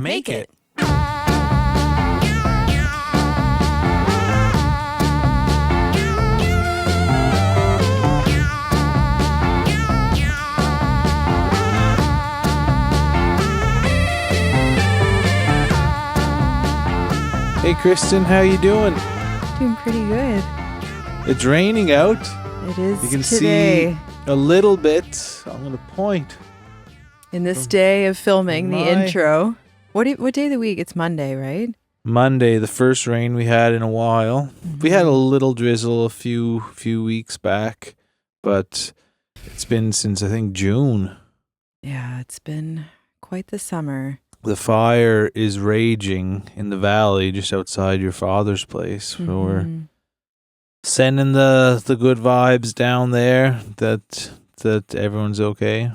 Make it. Hey Kristen, how you doing? Doing pretty good. It's raining out. It is You can today. see a little bit. I'm going to point. In this day of filming the My- intro. What day of the week? It's Monday, right? Monday, the first rain we had in a while. We had a little drizzle a few weeks back, but it's been since I think June. Yeah, it's been quite the summer. The fire is raging in the valley just outside your father's place. So we're Mhm. sending the good vibes down there that everyone's okay.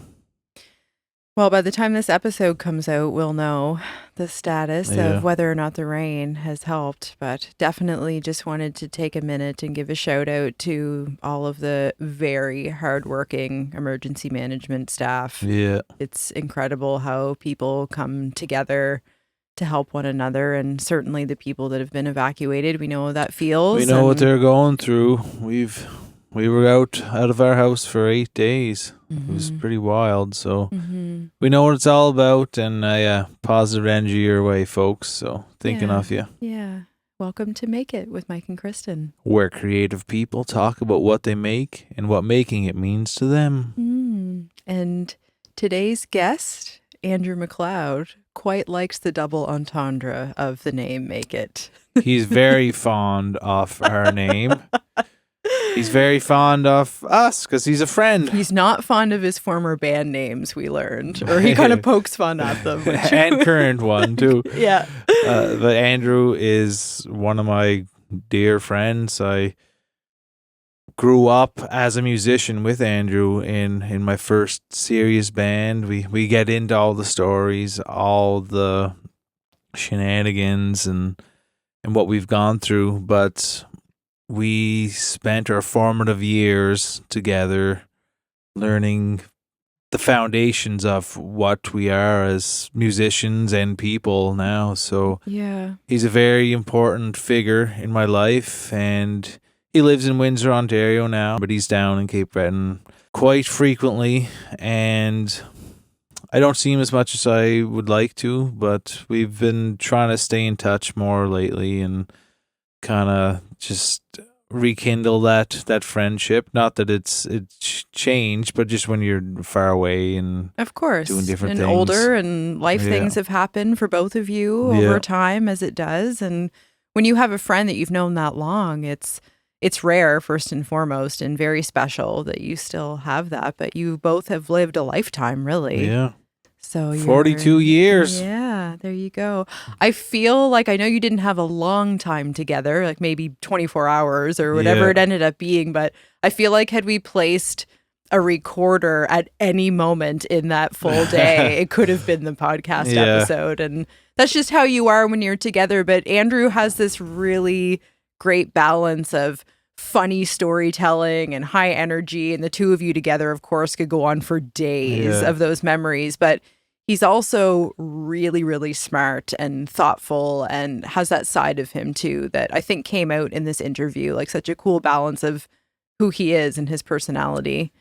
Well, by the time this episode comes out, we'll know the status Yeah. of whether or not the rain has helped. But definitely just wanted to take a minute and give a shout out to all of the very hardworking emergency management staff. Yeah. It's incredible how people come together to help one another, and certainly the people that have been evacuated, we know how that feels. We know what and- they're going through. We were out of our house for 8 days. It was Mhm. pretty wild. So Mhm. we know what it's all about, and positive energy your way, folks. So thinking Yeah. of you. Yeah. Welcome to Make It with Mike and Kristen. Where creative people talk about what they make and what making it means to them. And today's guest, Andrew MacLeod, quite likes the double entendre of the name Make It. He's very fond of our name. He's very fond of us because he's a friend. He's not fond of his former band names, we learned, or he kind of pokes fun at them. which- And current one, too. Yeah. But Andrew is one of my dear friends. I grew up as a musician with Andrew in my first serious band. We get into all the stories, all the shenanigans and what we've gone through, but we spent our formative years together learning the foundations of what we are as musicians and people now. So Yeah. he's a very important figure in my life, and he lives in Windsor, Ontario now, but he's down in Cape Breton quite frequently, and I don't see him as much as I would like to, but we've been trying to stay in touch more lately and kind of just rekindle that friendship. Not that it's changed, but just when you're far away and Of course. doing different and things. older, and life Yeah. things have happened for both of you Yeah. over time, as it does. And when you have a friend that you've known that long, it's rare, first and foremost, and very special that you still have that. But you both have lived a lifetime, really. yeah, So 42 years. Yeah, there you go. I feel like, I know you didn't have a long time together, like maybe 24 hours or whatever Yeah. it ended up being, but I feel like had we placed a recorder at any moment in that full day, it could have been the podcast Yeah. episode. And that's just how you are when you're together. But Andrew has this really great balance of funny storytelling and high energy, and the two of you together, of course, could go on for days Yeah. of those memories. But he's also really, really smart and thoughtful, and has that side of him too that I think came out in this interview, like such a cool balance of who he is and his personality.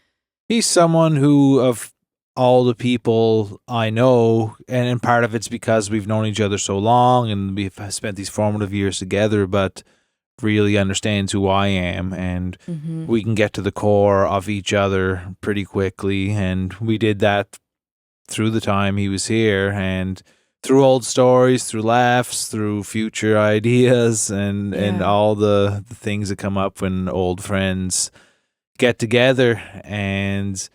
He's someone who, of all the people I know, and part of it's because we've known each other so long and we've spent these formative years together, but really understands who I am, and we can get to the core of each other pretty quickly. And we did that through the time he was here, and through old stories, through laughs, through future ideas, and Yeah. all the things that come up when old friends get together. And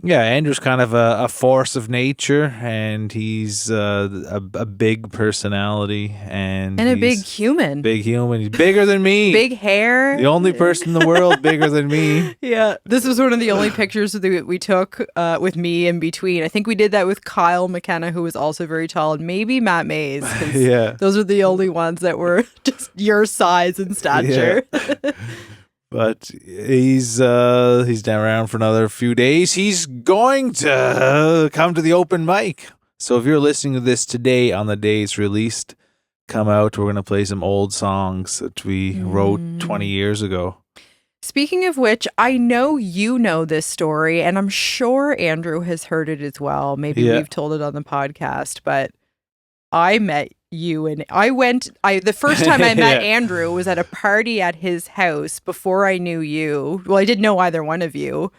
yeah, Andrew's kind of a force of nature, and he's a big personality, and a he's big human. big human. He's bigger than me. Big hair. The only person in the world bigger than me. Yeah, this was one of the only pictures that we took with me in between. I think we did that with Kyle McKenna, who was also very tall, and maybe Matt Mays. 'Cause Yeah. those are the only ones that were just your size and stature. But he's down around for another few days. He's going to come to the open mic. So if you're listening to this today on the day it's released, come out. We're going to play some old songs that we wrote 20 years ago. Speaking of which, I know you know this story, and I'm sure Andrew has heard it as well. Maybe we've told it on the podcast, but I met you and the first time I met Andrew was at a party at his house before I knew you. Well, I didn't know either one of you.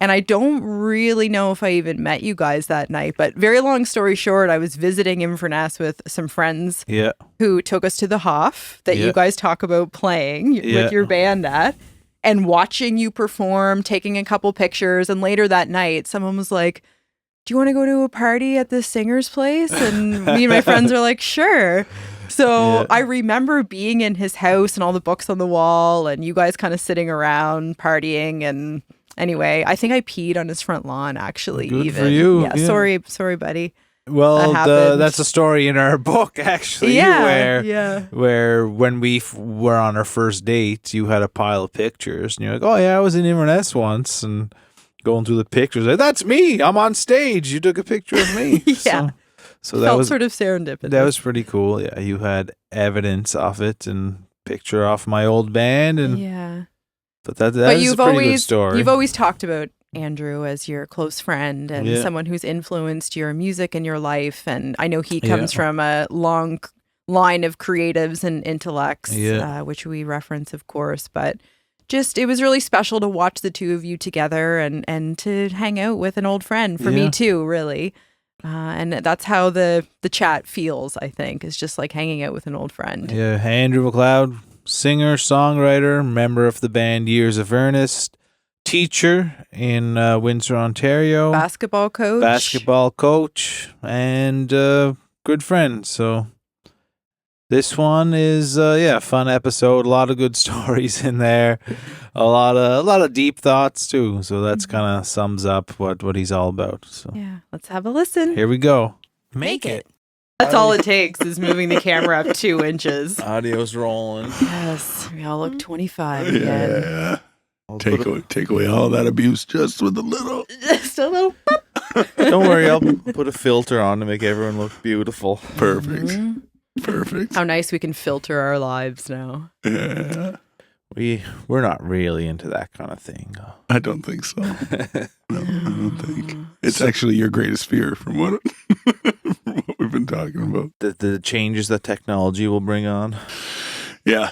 And I don't really know if I even met you guys that night, but very long story short, I was visiting Inverness with some friends who took us to the Hoff that you guys talk about playing with your band at. And watching you perform, taking a couple pictures. And later that night, someone was like, do you want to go to a party at this singer's place? And me and my friends are like, sure. So I remember being in his house and all the books on the wall and you guys kind of sitting around partying. And anyway, I think I peed on his front lawn, actually. Good for you. Yeah. Sorry, buddy. Well, that's a story in our book, actually, where when we were on our first date, you had a pile of pictures, and you're like, oh, yeah, I was in Inverness once, and going through the pictures, like, that's me, I'm on stage, you took a picture of me. So that was sort of serendipitous. That was pretty cool, yeah. You had evidence of it, and picture off my old band, and but that's a pretty good story. You've always talked about Andrew as your close friend and someone who's influenced your music and your life. And I know he comes from a long line of creatives and intellects, which we reference, of course. But just, it was really special to watch the two of you together and to hang out with an old friend for me too, really. And that's how the chat feels, I think, is just like hanging out with an old friend. Yeah, Andrew MacLeod, singer, songwriter, member of the band Years of Ernest, teacher in Windsor, Ontario. Basketball coach. And good friend. So this one is a fun episode. A lot of good stories in there. A lot of deep thoughts too. So that's kind of sums up what he's all about. So let's have a listen. Here we go. Make it. That's all it takes is moving the camera up 2 inches. Audio's rolling. Yes, we all look 25 again. Yeah. Take away all that abuse just with a little. Just a little. Don't worry, I'll put a filter on to make everyone look beautiful. Perfect. Mm-hmm. Perfect. How nice we can filter our lives now. Yeah. We're not really into that kind of thing. I don't think so. No, I don't think. It's actually your greatest fear from what we've been talking about. The changes that technology will bring on. Yeah.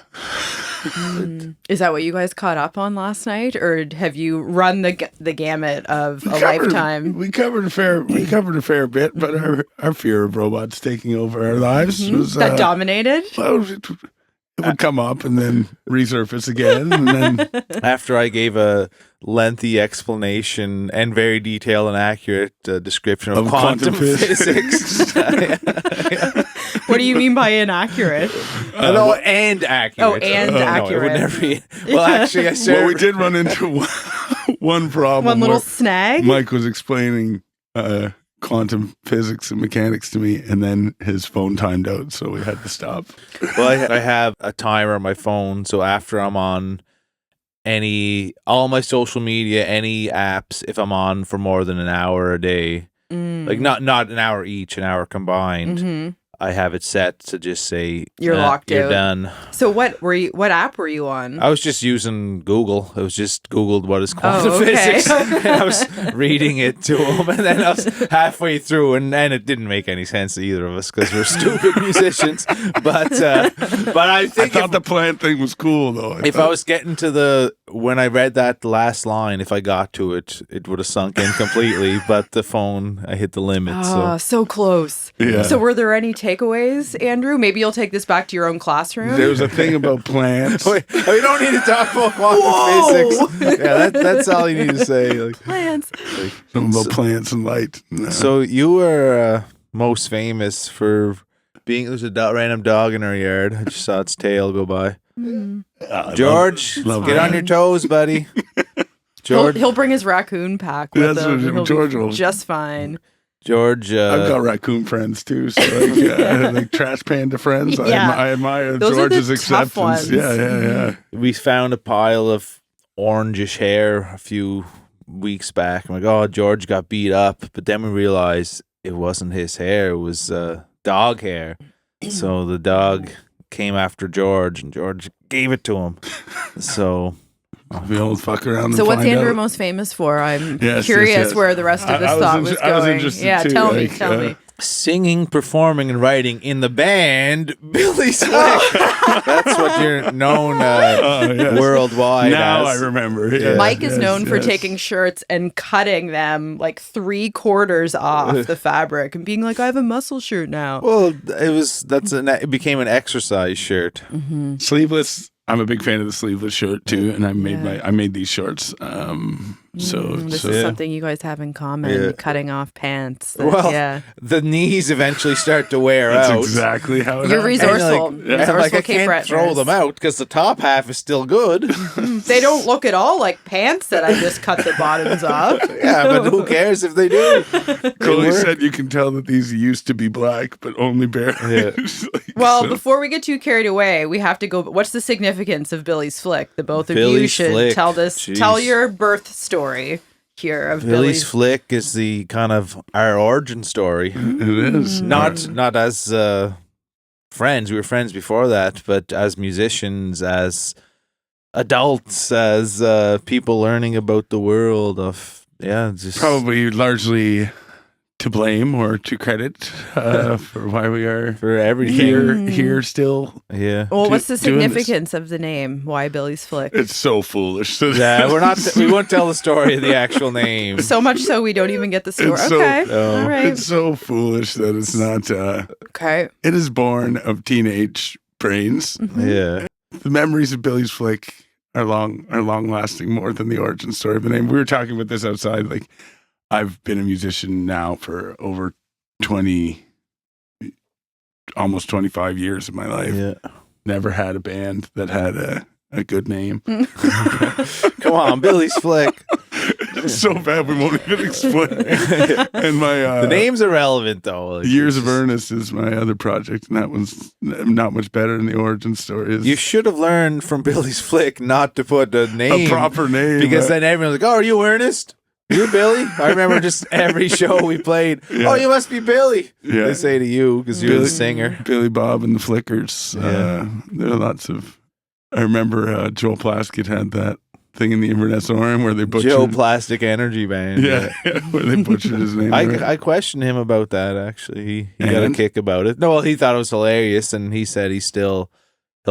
Is that what you guys caught up on last night, or have you run the gamut of lifetime? We covered a fair bit, but our fear of robots taking over our lives was that dominated. Well, it would come up and then resurface again, and then after I gave a lengthy explanation and very detailed and accurate description of quantum physics. What do you mean by inaccurate? No, and accurate. Oh, and accurate. It would never be. Well, actually, I said. Well, we did run into one problem. One little snag. Mike was explaining quantum physics and mechanics to me, and then his phone timed out, so we had to stop. Well, I have a timer on my phone, so after I'm on all my social media, any apps, if I'm on for more than an hour a day, like not an hour each, an hour combined, I have it set to just say you're locked out. You're done. So what app were you on? I was just using Google. I was just Googled what is quantum physics. And I was reading it to him, and then I was halfway through, and it didn't make any sense to either of us because we're stupid musicians. But I thought the plant thing was cool though. I was getting to when I read that last line, if I got to it, it would have sunk in completely. But the phone, I hit the limit. So close. Yeah. So were there any takeaways, Andrew? Maybe you'll take this back to your own classroom. There was a thing about plants. Wait, we don't need to talk about quantum physics. Yeah, that's all you need to say. Like, plants. Something about plants and light. No. So you were most famous for being. There's a random dog in our yard. I just saw its tail go by. George, get on your toes, buddy. George, he'll bring his raccoon pack with him. He'll George be will just fine. George, I've got raccoon friends too, so like trash panda friends. Yeah. I admire Those George's are the acceptance. tough ones. Yeah. We found a pile of orangish hair a few weeks back. I'm like, oh, George got beat up, but then we realized it wasn't his hair; it was dog hair. So the dog came after George, and George gave it to him. So We all fuck around. And So what's find Andrew out. most famous for? I'm Yes, curious yes. where the rest of this thought was I was going. interested Yeah, too, tell me. like, singing, performing, and writing in the band Billy Slick. That's what you're known yes. worldwide Now as. I remember. Yes, Mike is known for yes. taking shirts and cutting them like 3/4 off the fabric and being like, I have a muscle shirt now. Well, it became an exercise shirt. Sleeveless. I'm a big fan of the sleeveless shirt too, and I made these shorts. This is something you guys have in common, cutting off pants. The knees eventually start to wear That's out. exactly how it You're happens. resourceful. I can't throw them out because the top half is still good. They don't look at all like pants that I just cut the bottoms off. Yeah, but who cares if they do? Coley said you can tell that these used to be black, but only bare. Yeah. Well, before we get too carried away, we have to go. What's the significance of Billy's Flick? The both of you Billy's should Flick. tell this. Jeez. Tell your birth story here of Billy's Flick is the kind of our origin story. It is Not as friends. We were friends before that, but as musicians, as adults, as people learning about the world of just probably largely to blame or to credit for why we are for everything here still. Yeah. Well, what's the doing this. significance of the name? Why Billy's Flick? It's so foolish. Yeah, we won't tell the story of the actual name. So much so we don't even get the story. It's so- Okay, all right. It's so foolish that it's not. Okay. It is born of teenage brains. Yeah. The memories of Billy's Flick are long lasting more than the origin story of the name. We were talking about this outside. Like, I've been a musician now for over 20, almost 25 years of my life. Yeah. Never had a band that had a good name. Come on, Billy's Flick. It's so bad we won't even explain. And my The name's irrelevant though. Like, Years of Ernest is my other project, and that one's not much better than the origin story. You should have learned from Billy's Flick not to put a name, a proper name, because then everyone's like, "Oh, are you Ernest? You Billy?" I remember just every show we played. Yeah. Oh, you must be Billy. Yeah. They say to you because you're the singer. Billy Bob and the Flickers. Yeah. There are lots of. I remember Joel Plaskett had that thing in the Inverness Orange where they butchered. Joe Plastic Energy Band. Yeah, where they butchered his name. I questioned him about that actually. He got a And? kick about it. No, well, he thought it was hilarious, and he said he'll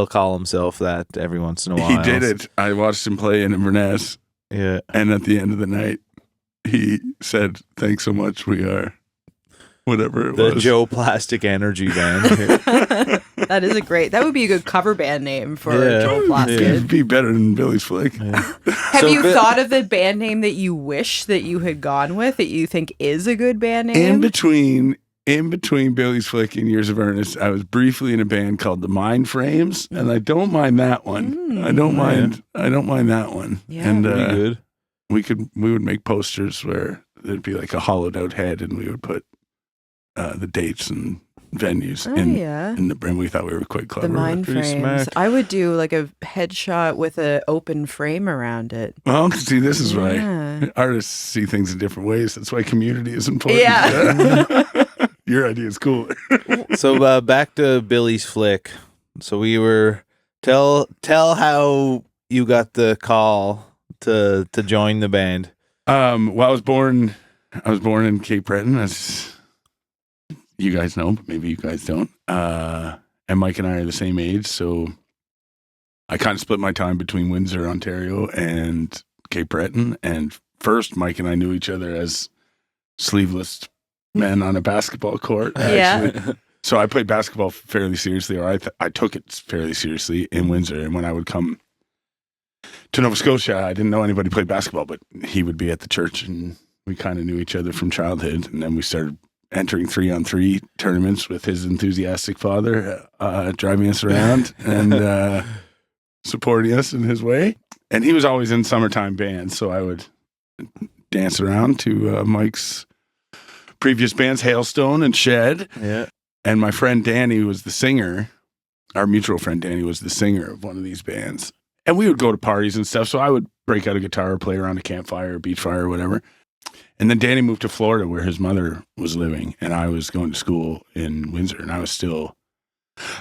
call himself that every once in a while. He did it. I watched him play in Inverness, Yeah. and at the end of the night, he said, "Thanks so much. We are whatever it The was." Joe Plastic Energy Band. That is that would be a good cover band name for Yeah. Joel It'd Plaskett. be better than Billy's Flick. Have So you Bi- thought of the band name that you wish that you had gone with that you think is a good band name? In between Billy's Flick and Years of Ernest, I was briefly in a band called the Mind Frames, and I don't mind that one. I don't mind that one. Yeah. And Pretty good. we would make posters where there'd be like a hollowed out head, and we would put the dates and venues in the and we thought we were quite clever. The mind Pretty frames. smart. I would do like a headshot with an open frame around it. Well, see, this is why Yeah. artists see things in different ways. That's why community is important. Yeah. Your idea is cool. So back to Billy's Flick. So we were tell how you got the call to join the band. Well, I was born in Cape Breton, as you guys know, but maybe you guys don't. And Mike and I are the same age, so I kind of split my time between Windsor, Ontario, and Cape Breton. And first, Mike and I knew each other as sleeveless men on a basketball court. Actually. Yeah. So I played basketball fairly seriously, or I took it fairly seriously in Windsor. And when I would come to Nova Scotia, I didn't know anybody played basketball, but he would be at the church, and we kind of knew each other from childhood. And then we started entering 3-on-3 tournaments with his enthusiastic father, driving us around and supporting us in his way. And he was always in summertime bands, so I would dance around to Mike's previous bands, Hailstone and Shed. Yeah. And my friend Danny was the singer. Our mutual friend Danny was the singer of one of these bands. And we would go to parties and stuff, so I would break out a guitar, play around a campfire, or beach fire, or whatever. And then Danny moved to Florida where his mother was living, and I was going to school in Windsor, and I was still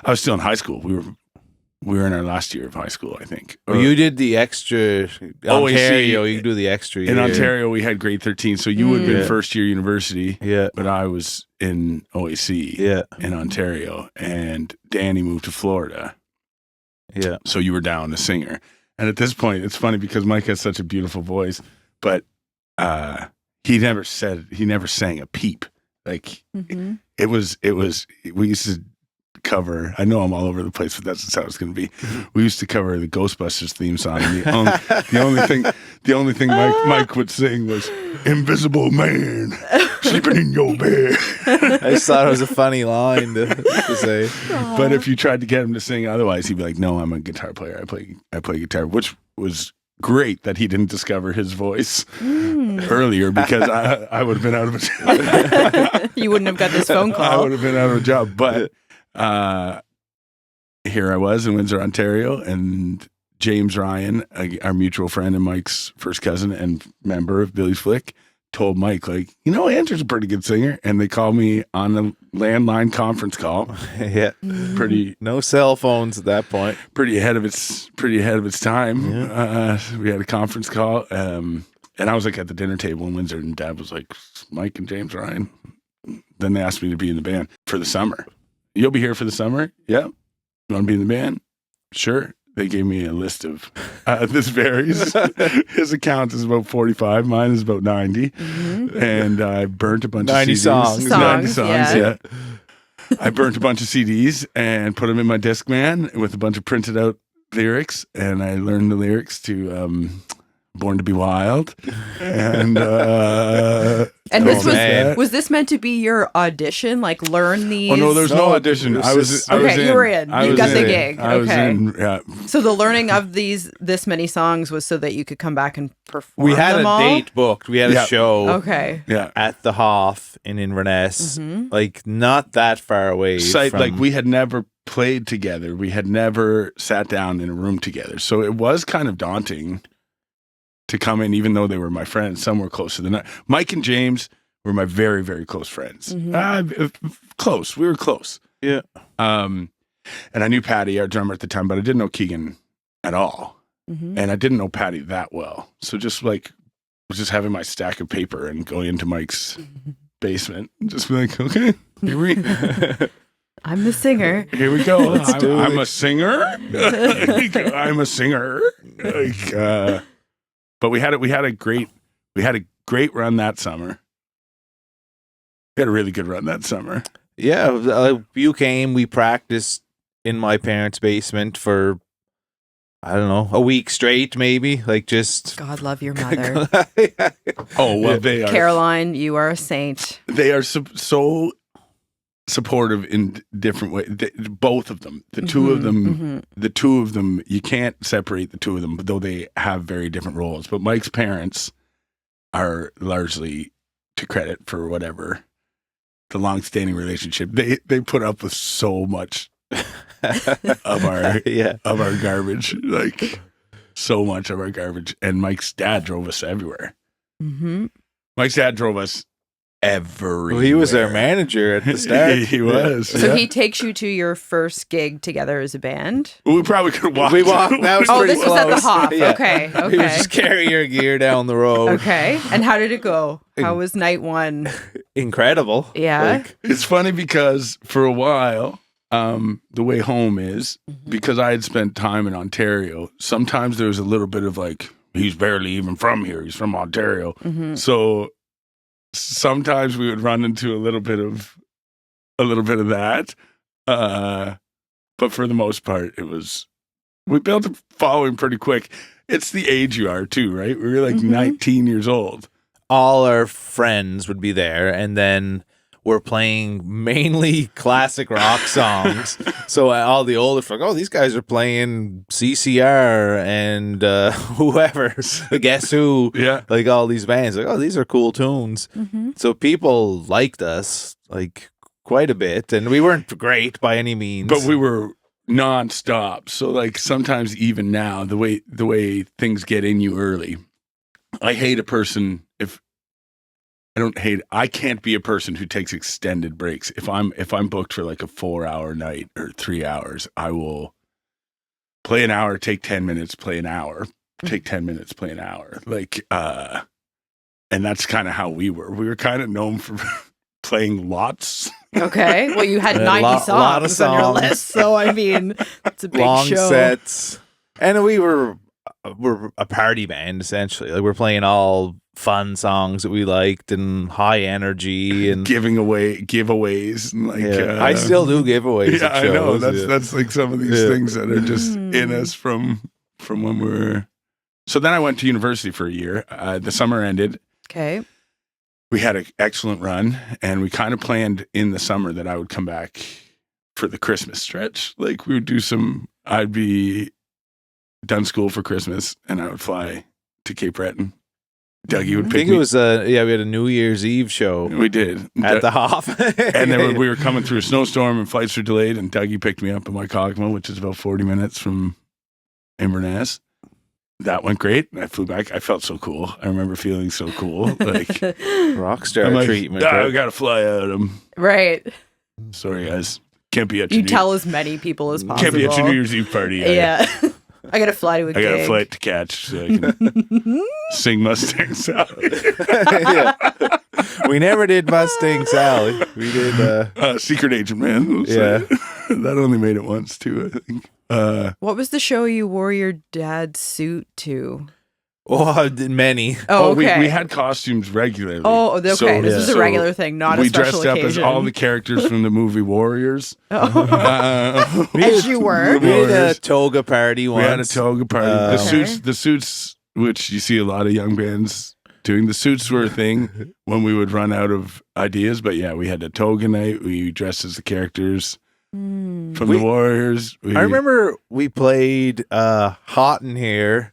in high school. We were in our last year of high school, I think. Well, you did the extra Ontario. You do the extra year. In Ontario, we had grade 13, so you would have been first year university. Yeah, but I was in OAC. Yeah, in Ontario, and Danny moved to Florida. Yeah, so you were down a singer. And at this point, it's funny because Mike has such a beautiful voice, but he never sang a peep. Like it was. We used to cover. I know I'm all over the place, but that's just how it's going to be. We used to cover the Ghostbusters theme song. And the only thing Mike would sing was "Invisible Man sleeping in your bed." I just thought it was a funny line to say. But if you tried to get him to sing otherwise, he'd be like, "No, I'm a guitar player. I play guitar," which was great that he didn't discover his voice earlier, because I would have been out of a job. You wouldn't have got this phone call. I would have been out of a job. But here I was in Windsor, Ontario, and James Ryan, our mutual friend and Mike's first cousin and member of Billy's Flick, told Mike, like, Andrew's a pretty good singer. And they called me on a landline conference call. Yeah. No cell phones at that point. Pretty ahead of its time. Yeah. We had a conference call. And I was like at the dinner table in Windsor, and Dad was like, Mike and James Ryan. Then they asked me to be in the band for the summer. You'll be here for the summer? Yeah. You want to be in the band? Sure. They gave me a list of, this varies. His account is about 45. Mine is about 90. And I burnt a bunch of CDs. 90 songs, yeah. I burnt a bunch of CDs and put them in my Discman with a bunch of printed out lyrics. And I learned the lyrics to Born to Be Wild. And was this meant to be your audition? Like, learn these? Oh no, there's no audition. I was you were in. You got the gig. I was in. Yeah. So the learning of this many songs was so that you could come back and perform. We had them a all? date booked. We had a show. Okay. Yeah. At the Hoff in Inverness, like not that far away. Like we had never played together. We had never sat down in a room together. So it was kind of daunting to come in, even though they were my friends. Some were closer than that. Mike and James were my very, very close friends. Close. We were close. Yeah. And I knew Patty, our drummer at the time, but I didn't know Keegan at all. And I didn't know Patty that well. So just like, was just having my stack of paper and going into Mike's basement and just be like, okay, here we I'm the singer. Here we go. I'm a singer. I'm a singer. Like, but we had a great run that summer. We had a really good run that summer. Yeah, you came. We practiced in my parents' basement for, I don't know, a week straight, maybe. Like, just God love your mother. Oh well, they are. Caroline, you are a saint. They are so supportive in different ways. Both of them, the two of them, you can't separate the two of them, though they have very different roles. But Mike's parents are largely to credit for whatever the long-standing relationship. They put up with so much of our garbage, like so much of our garbage. And Mike's dad drove us everywhere. Mike's dad drove us everywhere. Well, he was our manager at the start. He was. So he takes you to your first gig together as a band? We probably could walk. We walked. That was pretty this close. was at the Hoff. Yeah. Okay. He was just carrying your gear down the road. Okay. And how did it go? How was night one? Incredible. Yeah. It's funny because for a while, the way home is, because I had spent time in Ontario, sometimes there was a little bit of like, he's barely even from here. He's from Ontario. So sometimes we would run into a little bit of that. But for the most part, we built a following pretty quick. It's the age you are too, right? We were like 19 years old. All our friends would be there, and then we're playing mainly classic rock songs. So all the older folk, these guys are playing CCR and whoever, Guess Who, like all these bands. Like, these are cool tunes. So people liked us like quite a bit, and we weren't great by any means, but we were nonstop. So like sometimes even now, the way things get in you early, I hate a person don't hate it. I can't be a person who takes extended breaks. If I'm booked for like a 4-hour night or 3 hours, I will play an hour, take 10 minutes, play an hour, take 10 minutes, play an hour. Like, and that's kind of how we were. We were kind of known for playing lots. Okay. Well, you had 90 lot of songs on your songs. list, so I mean, it's a big Long show. sets. And we're a party band, essentially. Like, we're playing all fun songs that we liked and high energy and Giving away giveaways. And like, I still do giveaways. Yeah, at I know. shows, That's like some of these things that are just in us from when we were. So then I went to university for a year. The summer ended. Okay. We had an excellent run, and we kind of planned in the summer that I would come back for the Christmas stretch. Like, we would do I'd be done school for Christmas, and I would fly to Cape Breton. Dougie would I pick think me. it was we had a New Year's Eve show We did. at the Hoff. And then we were coming through a snowstorm, and flights were delayed, and Dougie picked me up in my Cogma, which is about 40 minutes from Inverness. That went great. I flew back. I felt so cool. I remember feeling so cool. Like, Rockstar I'm like, treatment. I right? got to fly out. Right. Sorry, guys. Can't be at You your tell as many people as possible. Can't be at your New Year's Eve party. Yeah. I got to fly to a I gig. got a flight to catch so I can sing Mustang Sally. Yeah. We never did Mustang Sally. We did. Secret Agent Man. Yeah. That only made it once too, I think. What was the show you wore your dad's suit to? Oh, many. Oh, okay. we had costumes regularly. Oh, okay. So- This is a so regular thing, not a we special dressed up occasion. as all the characters from the movie Warriors. Oh. As you were. We did a Warriors. toga party We once. had a toga party. Okay. The suits, which you see a lot of young bands doing, the suits were a thing when we would run out of ideas. But yeah, we had a toga night. We dressed as the characters from the Warriors. I remember we played Hot in Here.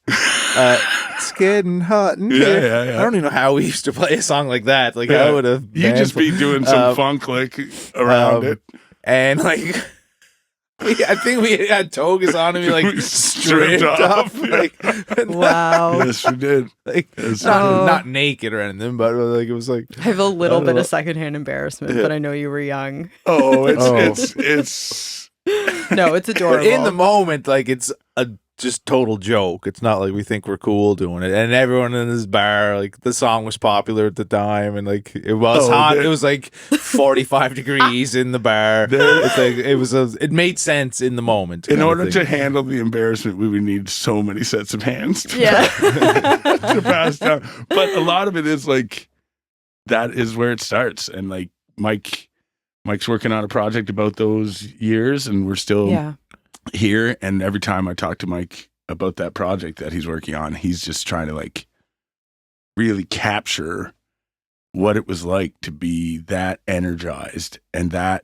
It's getting hot in here. Yeah. I don't even know how we used to play a song like that. Like, I would have. You just be doing some funk like around it. And like, I think we had togas on and we like We stripped stripped off. off. Like, Wow. Yes, we did. like Yes, not naked or anything, but like it was like. I have a little I bit don't of secondhand embarrassment, but I know you were young. Oh, Oh. it's No, it's adorable. In the moment, like it's a just total joke. It's not like we think we're cool doing it. And everyone in this bar, like the song was popular at the time, and like it was hot. It was like 45 degrees in the bar. It's like it made sense in the moment. in kind of order thing. to handle the embarrassment, we would need so many sets of hands to, Yeah. to pass down. But a lot of it is like that is where it starts. And like Mike's working on a project about those years, and we're still Yeah. here. And every time I talk to Mike about that project that he's working on, he's just trying to like really capture what it was like to be that energized and that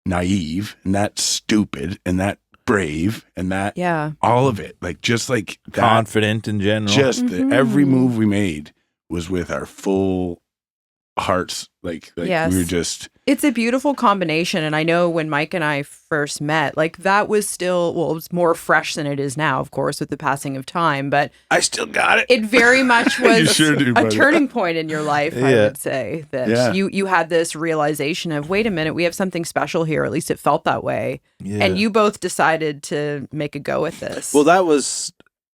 naive and that stupid and that brave and that Yeah. all of it, like just like that, confident in general. just every Mhm. move we made was with our full hearts. Like Yes. we were just It's a beautiful combination. And I know when Mike and I first met, like that was still, well, it was more fresh than it is now, of course, with the passing of time. But I still got it. it very much was You sure do, a buddy. turning point in your life, I Yeah. would say. That Yeah. you had this realization of, wait a minute, we have something special here. At least it felt that way. Yeah. And you both decided to make a go at this. Well, that was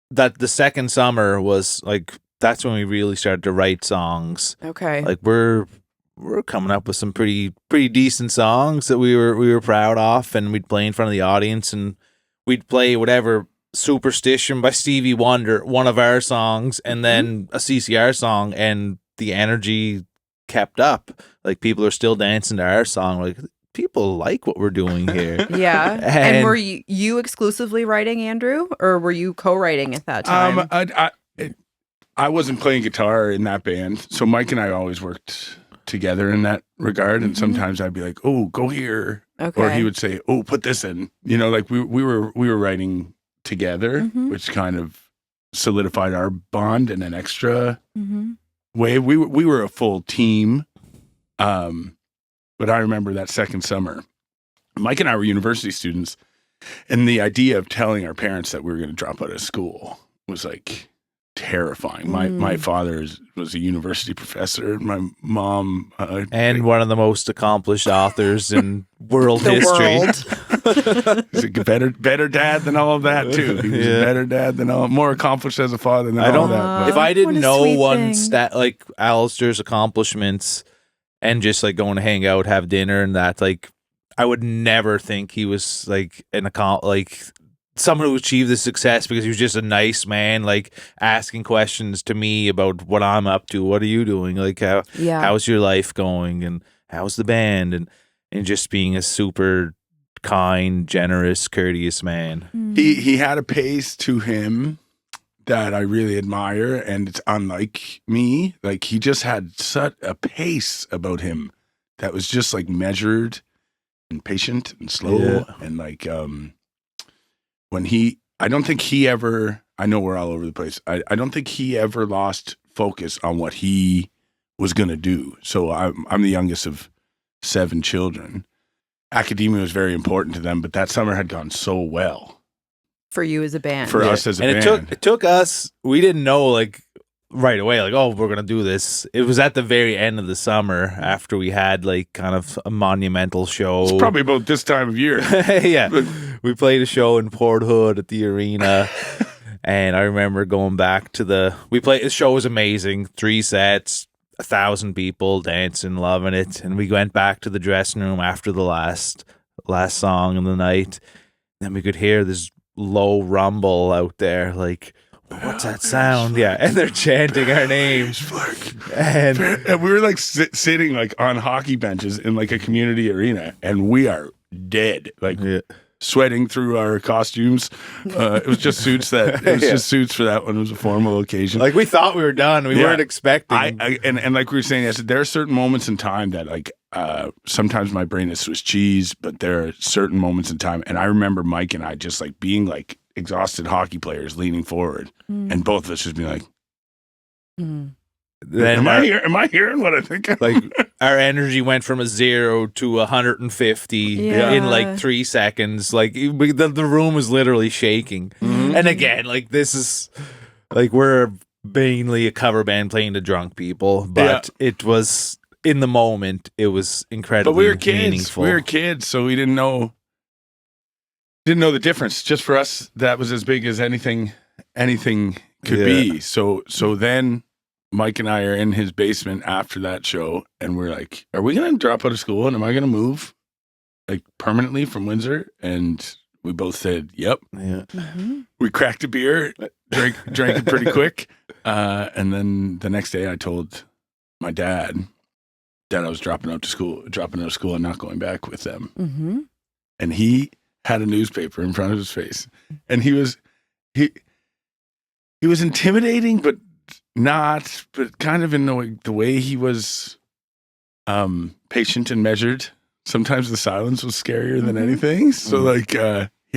that the second summer was like that's when we really started to write songs. okay. Like we're coming up with some pretty decent songs that we were proud of, and we'd play in front of the audience, and we'd play whatever Superstition by Stevie Wonder, one of our songs, and then a CCR song, and the energy kept up. Like people are still dancing to our song. Like people like what we're doing here. Yeah. And And- were you exclusively writing, Andrew, or were you co-writing at that time? I wasn't playing guitar in that band, so Mike and I always worked together in that regard. And sometimes I'd be like, "Oh, go here," okay. or he would say, "Oh, put this in." You know, like we were writing together, Mhm. which kind of solidified our bond in an extra Mhm. way. We were a full team. But I remember that second summer, Mike and I were university students, and the idea of telling our parents that we were going to drop out of school was like terrifying. My father was a university professor. My mom and one of the most accomplished authors in world The history. world. he's a better dad than all of that too. He was a better dad than more accomplished as a father than all of that. If I What didn't a know sweet one thing. stat like Alistair's accomplishments and just like going to hang out, have dinner, and that, like, I would never think he was like someone who achieved the success because he was just a nice man, like asking questions to me about what I'm up to. What are you doing? Like, how's your life going? And how's the band? And just being a super kind, generous, courteous man. He had a pace to him that I really admire, and it's unlike me. Like, he just had such a pace about him that was just like measured and patient and slow. And like I don't think he ever, I know we're all over the place, I don't think he ever lost focus on what he was going to do. So I'm the youngest of 7 children. Academia was very important to them, but that summer had gone so well For you as a band. for us as a and band. it took us, we didn't know like right away, like, oh, we're gonna do this. It was at the very end of the summer after we had like kind of a monumental show. It's probably about this time of year. Yeah, we played a show in Port Hood at the arena. And I remember going back to the show was amazing, 3 sets, 1,000 people dancing, loving it. And we went back to the dressing room after the last song of the night. Then we could hear this low rumble out there, like, what's that sound? Yeah, and they're chanting our names. And we were like sitting like on hockey benches in like a community arena, and we are dead, like sweating through our costumes. It was just suits just suits for that one. It was a formal occasion. Like, we thought we were done. We weren't expecting. And like we were saying, there are certain moments in time that like sometimes my brain is Swiss cheese, but there are certain moments in time. And I remember Mike and I just like being like exhausted hockey players leaning forward, and both of us just being like, Then am I hearing what I think? Like, our energy went from a 0 to 150 in like 3 seconds. Like, the room was literally shaking. And again, like, this is like, we're mainly a cover band playing to drunk people, but it was, in the moment, it was incredibly but we were kids. meaningful. We were kids, so we didn't know the difference. Just for us, that was as big as anything could be. So then Mike and I are in his basement after that show, and we're like, are we going to drop out of school, and am I going to move like permanently from Windsor? And we both said, yep. Yeah. We cracked a beer, drank it pretty quick. And then the next day I told my dad that I was dropping out of school and not going back with them. And he had a newspaper in front of his face, and he was intimidating, but kind of in the way he was patient and measured. Sometimes the silence was scarier than anything. So like he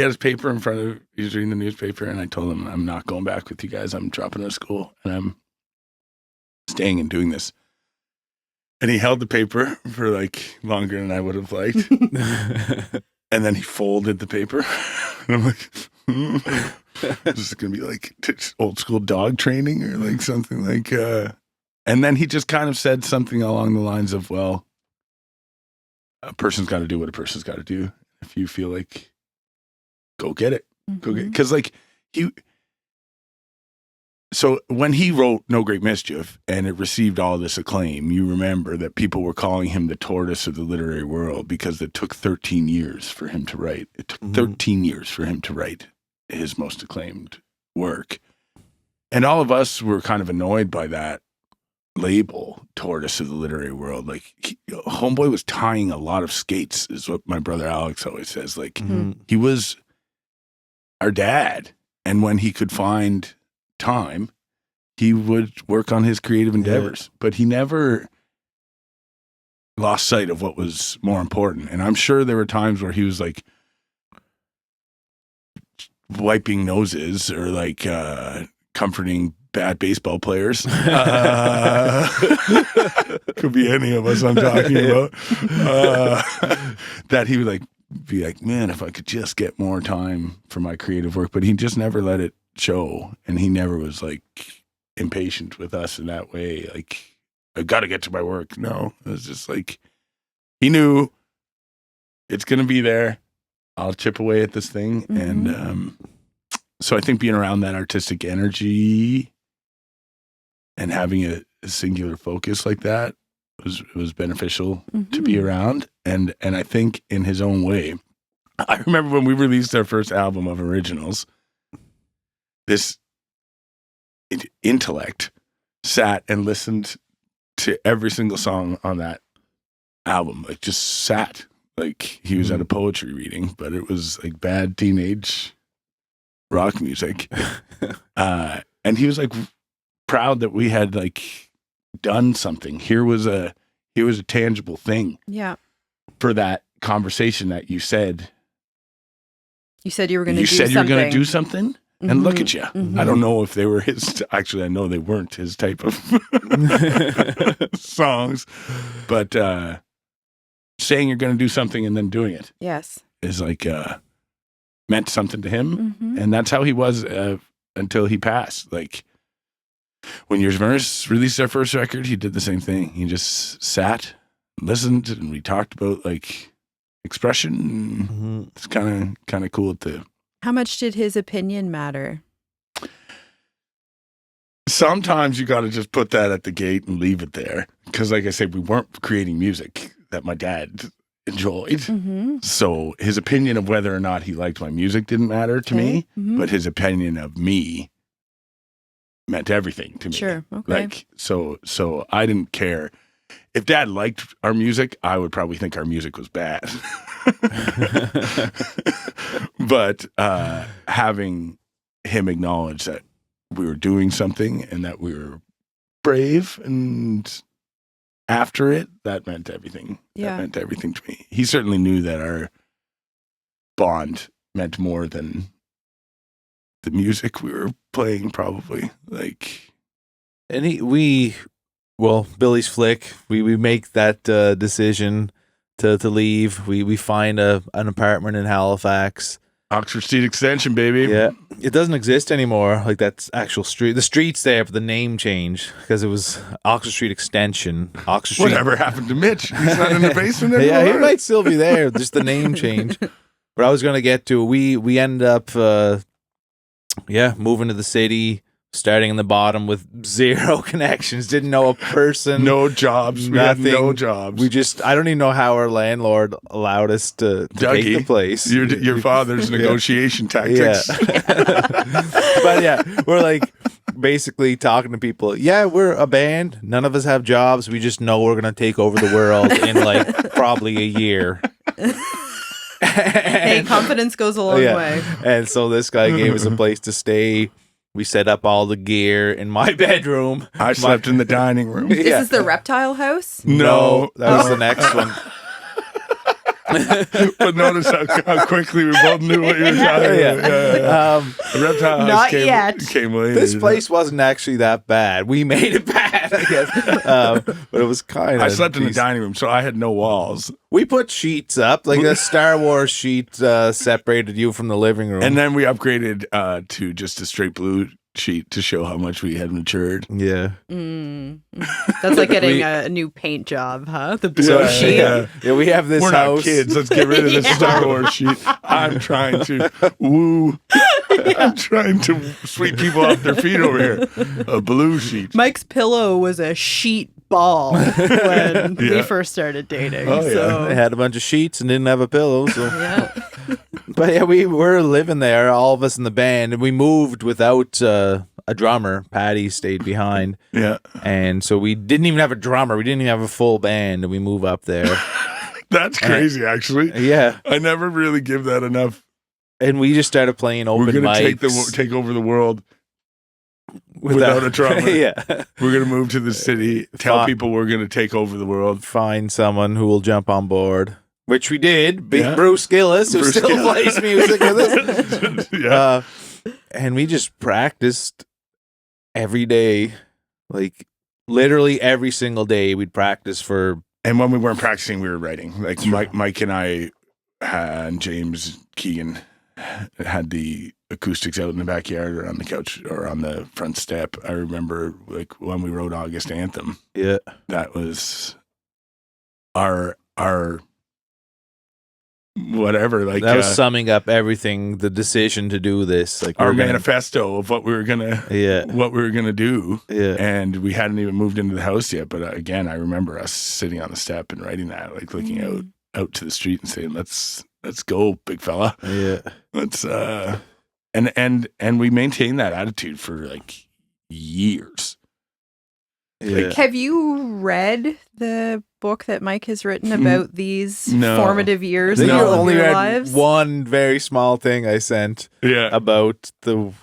had his paper in front of, he was reading the newspaper, and I told him, I'm not going back with you guys. I'm dropping out of school, and I'm staying and doing this. And he held the paper for like longer than I would have liked. And then he folded the paper. And I'm like, this is going to be like old school dog training or like something like, and then he just kind of said something along the lines of, well, a person's got to do what a person's got to do. If you feel like, go get it. Go get it. Because like so when he wrote No Great Mischief and it received all this acclaim, you remember that people were calling him the tortoise of the literary world because it took 13 years for him to write. It took 13 years for him to write his most acclaimed work. And all of us were kind of annoyed by that label, tortoise of the literary world. Like, Homeboy was tying a lot of skates, is what my brother Alex always says. Like, he was our dad. And when he could find time, he would work on his creative endeavors, but he never lost sight of what was more important. And I'm sure there were times where he was like wiping noses or like comforting bad baseball players. Could be any of us I'm talking about. That he would like be like, man, if I could just get more time for my creative work, but he just never let it show, and he never was like impatient with us in that way. Like, I got to get to my work. No, it was just like, he knew it's going to be there. I'll chip away at this thing. And so I think being around that artistic energy and having a singular focus like that was beneficial to be around. And I think in his own way, I remember when we released our first album of originals, this intellect sat and listened to every single song on that album, like just sat like he was at a poetry reading, but it was like bad teenage rock music. And he was like proud that we had like done something. Here was a tangible thing. Yeah. For that conversation that you said. You said you were going to do something. You said you were going to do something, and look at you. I don't know if they were his. Actually, I know they weren't his type of songs, but saying you're going to do something and then doing it, yes, is like meant something to him, and that's how he was until he passed. Like when Years of Ernest released their first record, he did the same thing. He just sat, listened, and we talked about like expression. It's kind of cool to. How much did his opinion matter? Sometimes you got to just put that at the gate and leave it there, because like I said, we weren't creating music that my dad enjoyed. So his opinion of whether or not he liked my music didn't matter to me, but his opinion of me meant everything to me. Sure. Okay. Like so I didn't care. If Dad liked our music, I would probably think our music was bad. But having him acknowledge that we were doing something and that we were brave and after it, that meant everything. Yeah. That meant everything to me. He certainly knew that our bond meant more than the music we were playing, probably. Like, And Billy's flick. We make that decision to leave. We find an apartment in Halifax. Oxford Street Extension, baby. Yeah, it doesn't exist anymore. Like that's actual street. The street's there, but the name changed because it was Oxford Street Extension. Oxford Street. Whatever happened to Mitch? He's not in the basement anymore. Yeah, he might still be there. Just the name change. But I was going to get to, we ended up, moving to the city, starting in the bottom with zero connections. Didn't know a person. No jobs. We had Nothing. no jobs. I don't even know how our landlord allowed us to take the place. Your father's negotiation tactics. But yeah, we're like basically talking to people. Yeah, we're a band. None of us have jobs. We just know we're going to take over the world in like probably a year. Hey, confidence goes a long way. And so this guy gave us a place to stay. We set up all the gear in my bedroom. I slept in the dining room. Is this the reptile house? No. That was the next one. But notice how quickly we both knew what you were talking about. The reptile house Not came, yet. came later. This place wasn't actually that bad. We made it bad, I guess. But it was kind of. I slept in the dining room, so I had no walls. We put sheets up, like a Star Wars sheet separated you from the living room. And then we upgraded to just a straight blue sheet to show how much we had matured. Yeah. That's like getting a new paint job, huh? The blue sheet. Yeah. Yeah, we have this We're house. not kids. Let's get rid of this Star Wars sheet. I'm trying to woo. I'm trying to sweep people off their feet over here. A blue sheet. Mike's pillow was a sheet ball when we first started dating. Oh, yeah. So They had a bunch of sheets and didn't have a pillow. So. yeah. But yeah, we were living there, all of us in the band, and we moved without a drummer. Patty stayed behind. Yeah. And so we didn't even have a drummer. We didn't even have a full band, and we move up there. That's crazy, actually. Yeah. I never really give that enough. And we just started playing open We're going to mics. take over the world without a drummer. Yeah. We're going to move to the city, tell Fine. people we're going to take over the world. Find someone who will jump on board, which we did. Big Yeah. Bruce Gillis, who Bruce still Gillis. plays music with us. Yeah. And we just practiced every day, like literally every single day. We'd practice for. And when we weren't practicing, we were writing. Like Mike and I and James Keegan had the acoustics out in the backyard or on the couch or on the front step. I remember like when we wrote August Anthem. Yeah. That was our whatever, like that was summing up everything, the decision to do this, like our manifesto of what we were gonna do. Yeah. And we hadn't even moved into the house yet, but again, I remember us sitting on the step and writing that, like looking out to the street and saying, let's go, big fella. Yeah. Let's and we maintained that attitude for like years. Yeah. Have you read the book that Mike has written about these formative years in all of your lives? One very small thing I sent about the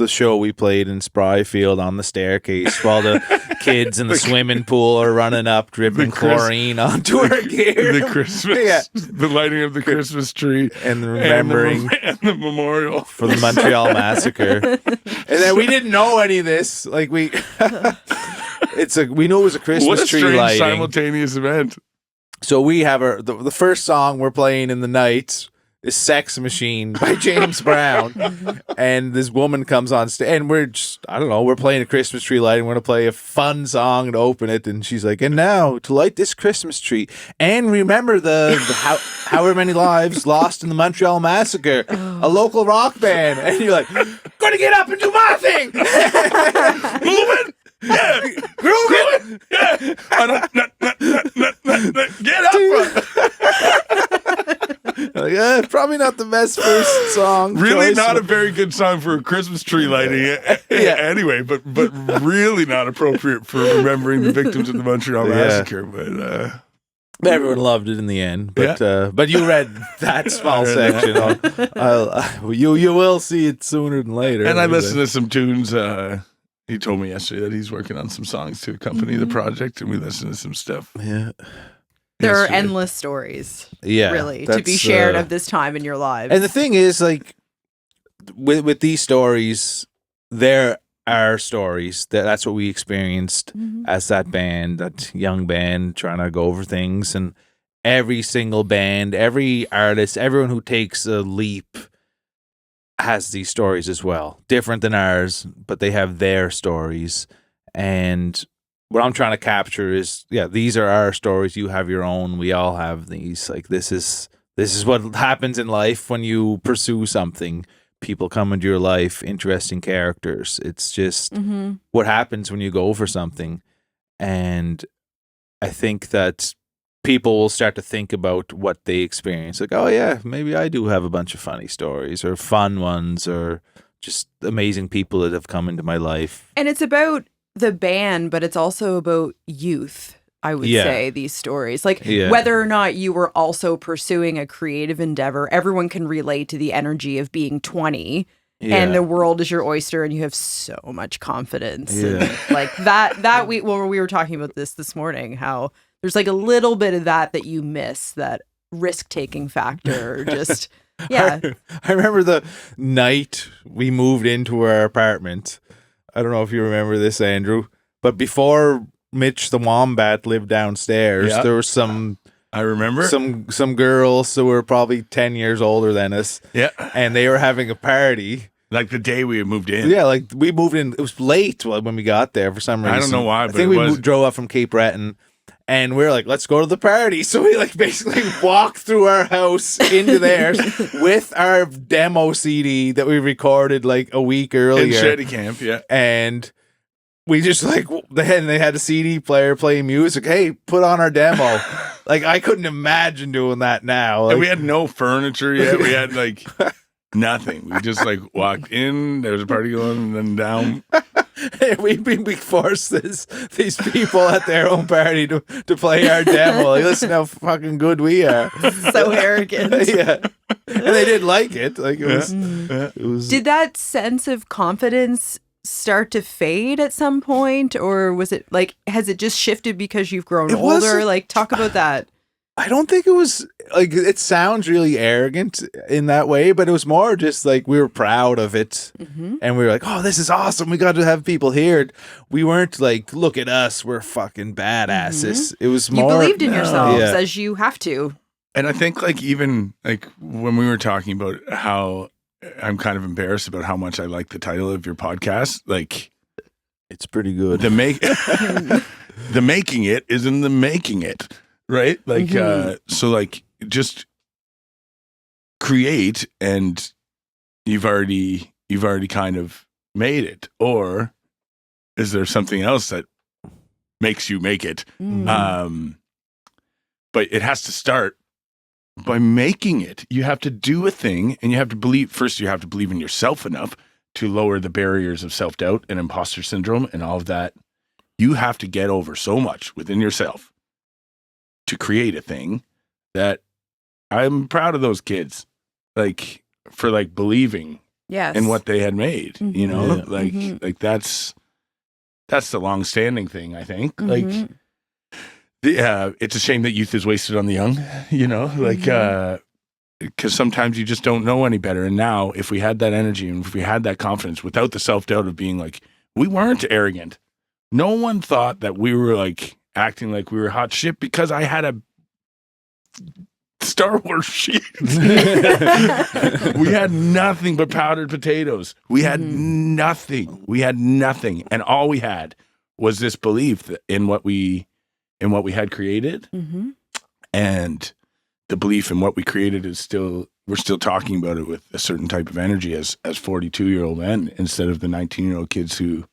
show we played in Spryfield on the staircase while the kids in the swimming pool are running up, dripping chlorine onto our gear. The Christmas, the lighting of the Christmas tree, and remembering and the memorial for the Montreal Massacre. And then we didn't know any of this. Like we knew it was a Christmas what a tree strange lighting. Simultaneous event. So we have the first song we're playing in the night is Sex Machine by James Brown. And this woman comes on stage and we're just, I don't know, we're playing a Christmas tree lighting. We're going to play a fun song to open it. And she's like, and now to light this Christmas tree and remember the however many lives lost in the Montreal Massacre, a local rock band. And you're like, going to get up and do my thing. Moving. Yeah, Grooving. Yeah, get up. Like, probably not the best first song. Really, choice. not a very good song for a Christmas tree lighting. Anyway, but really not appropriate for remembering the victims of the Montreal Massacre. But everyone loved it in the end. But you read that small section. You will see it sooner than later. And I listened to some tunes. He told me yesterday that he's working on some songs to accompany the project, and we listened to some stuff. Yeah. There are endless stories, really, to be shared of this time in your lives. And the thing is, like, with these stories, there are stories. That's what we experienced as that band, that young band, trying to go over things. And every single band, every artist, everyone who takes a leap has these stories as well. Different than ours, but they have their stories. And what I'm trying to capture is, these are our stories. You have your own. We all have these. Like, this is what happens in life when you pursue something. People come into your life, interesting characters. It's just what happens when you go for something. And I think that people will start to think about what they experience. Like, oh yeah, maybe I do have a bunch of funny stories or fun ones or just amazing people that have come into my life. And it's about the band, but it's also about youth, I would say, these stories. Like, whether or not you were also pursuing a creative endeavor, everyone can relate to the energy of being 20 and the world is your oyster and you have so much confidence. And like that we were talking about this morning, how there's like a little bit of that you miss, that risk-taking factor. Just, I remember the night we moved into our apartment. I don't know if you remember this, Andrew, but before Mitch the Wombat lived downstairs, there was some... I remember. Some girls who were probably 10 years older than us. Yeah. And they were having a party. Like the day we moved in. Yeah, like we moved in. It was late when we got there for some reason. I don't know why, but I think we drove up from Cape Breton. And we were like, let's go to the party. So we like basically walked through our house into theirs with our demo CD that we recorded like a week earlier. In Shetty Camp, And we just like, they had a CD player playing music. Hey, put on our demo. Like, I couldn't imagine doing that now. Like, and we had no furniture yet. We had like nothing. We just like walked in. There was a party going and then down. we forced these people at their own party to play our demo. Like, listen how fucking good we are. So arrogant. And they didn't like it. Like, it was. Did that sense of confidence start to fade at some point, or was it like, has it just shifted because you've grown older? Like, talk about that. I don't think it was like, it sounds really arrogant in that way, but it was more just like we were proud of it and we were like, oh, this is awesome. We got to have people here. We weren't like, look at us, we're fucking badasses. It was more, you believed in yourselves as you have to. And I think like even like when we were talking about how I'm kind of embarrassed about how much I like the title of your podcast. Like, It's pretty good. the making it is in the making it, right? Like, so like just create and you've already kind of made it, or is there something else that makes you make it? But it has to start by making it. You have to do a thing, and you have to believe. First, you have to believe in yourself enough to lower the barriers of self-doubt and imposter syndrome and all of that. You have to get over so much within yourself to create a thing that I'm proud of those kids, like, for like believing in what they had made, you know, like that's the long-standing thing, I think. Like, it's a shame that youth is wasted on the young, you know, like, because sometimes you just don't know any better. And now, if we had that energy and if we had that confidence without the self-doubt of being like, we weren't arrogant. No one thought that we were like acting like we were hot shit because I had a Star Wars sheet. We had nothing but powdered potatoes. We had nothing. We had nothing. And all we had was this belief in what we had created. And the belief in what we created is still, we're still talking about it with a certain type of energy as 42-year-old men instead of the 19-year-old kids who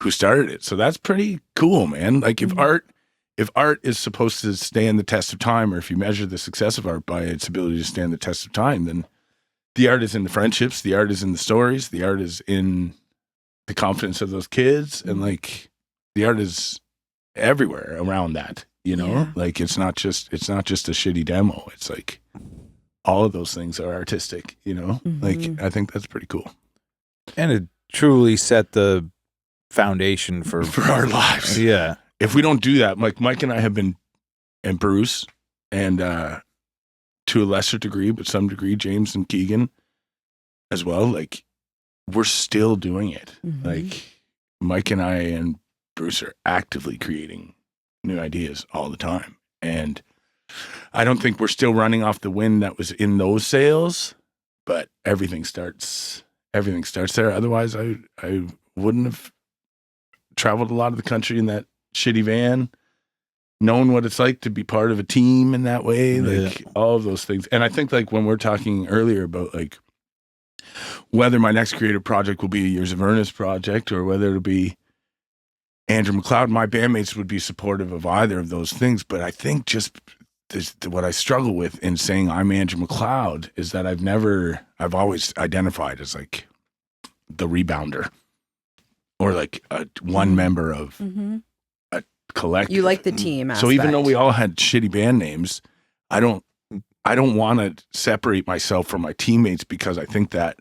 started it. So that's pretty cool, man. Like, if art is supposed to stand the test of time, or if you measure the success of art by its ability to stand the test of time, then the art is in the friendships, the art is in the stories, the art is in the confidence of those kids, and like the art is everywhere around that, you know? Like, it's not just a shitty demo. It's like all of those things are artistic, you know? Like, I think that's pretty cool. And it truly set the foundation for our lives. Yeah. If we don't do that, like Mike and I have been, and Bruce, and to a lesser degree, but some degree, James and Keegan as well, like, we're still doing it. Like, Mike and I and Bruce are actively creating new ideas all the time. And I don't think we're still running off the wind that was in those sails, but everything starts there. Otherwise, I wouldn't have traveled a lot of the country in that shitty van, knowing what it's like to be part of a team in that way, like all of those things. And I think, like, when we're talking earlier about like whether my next creative project will be a Years of Ernest project or whether it'll be Andrew MacLeod, my bandmates would be supportive of either of those things. But I think just what I struggle with in saying I'm Andrew MacLeod is that I've always identified as like the rebounder, or like one member of a collective. You like the team aspect. So even though we all had shitty band names, I don't want to separate myself from my teammates, because I think that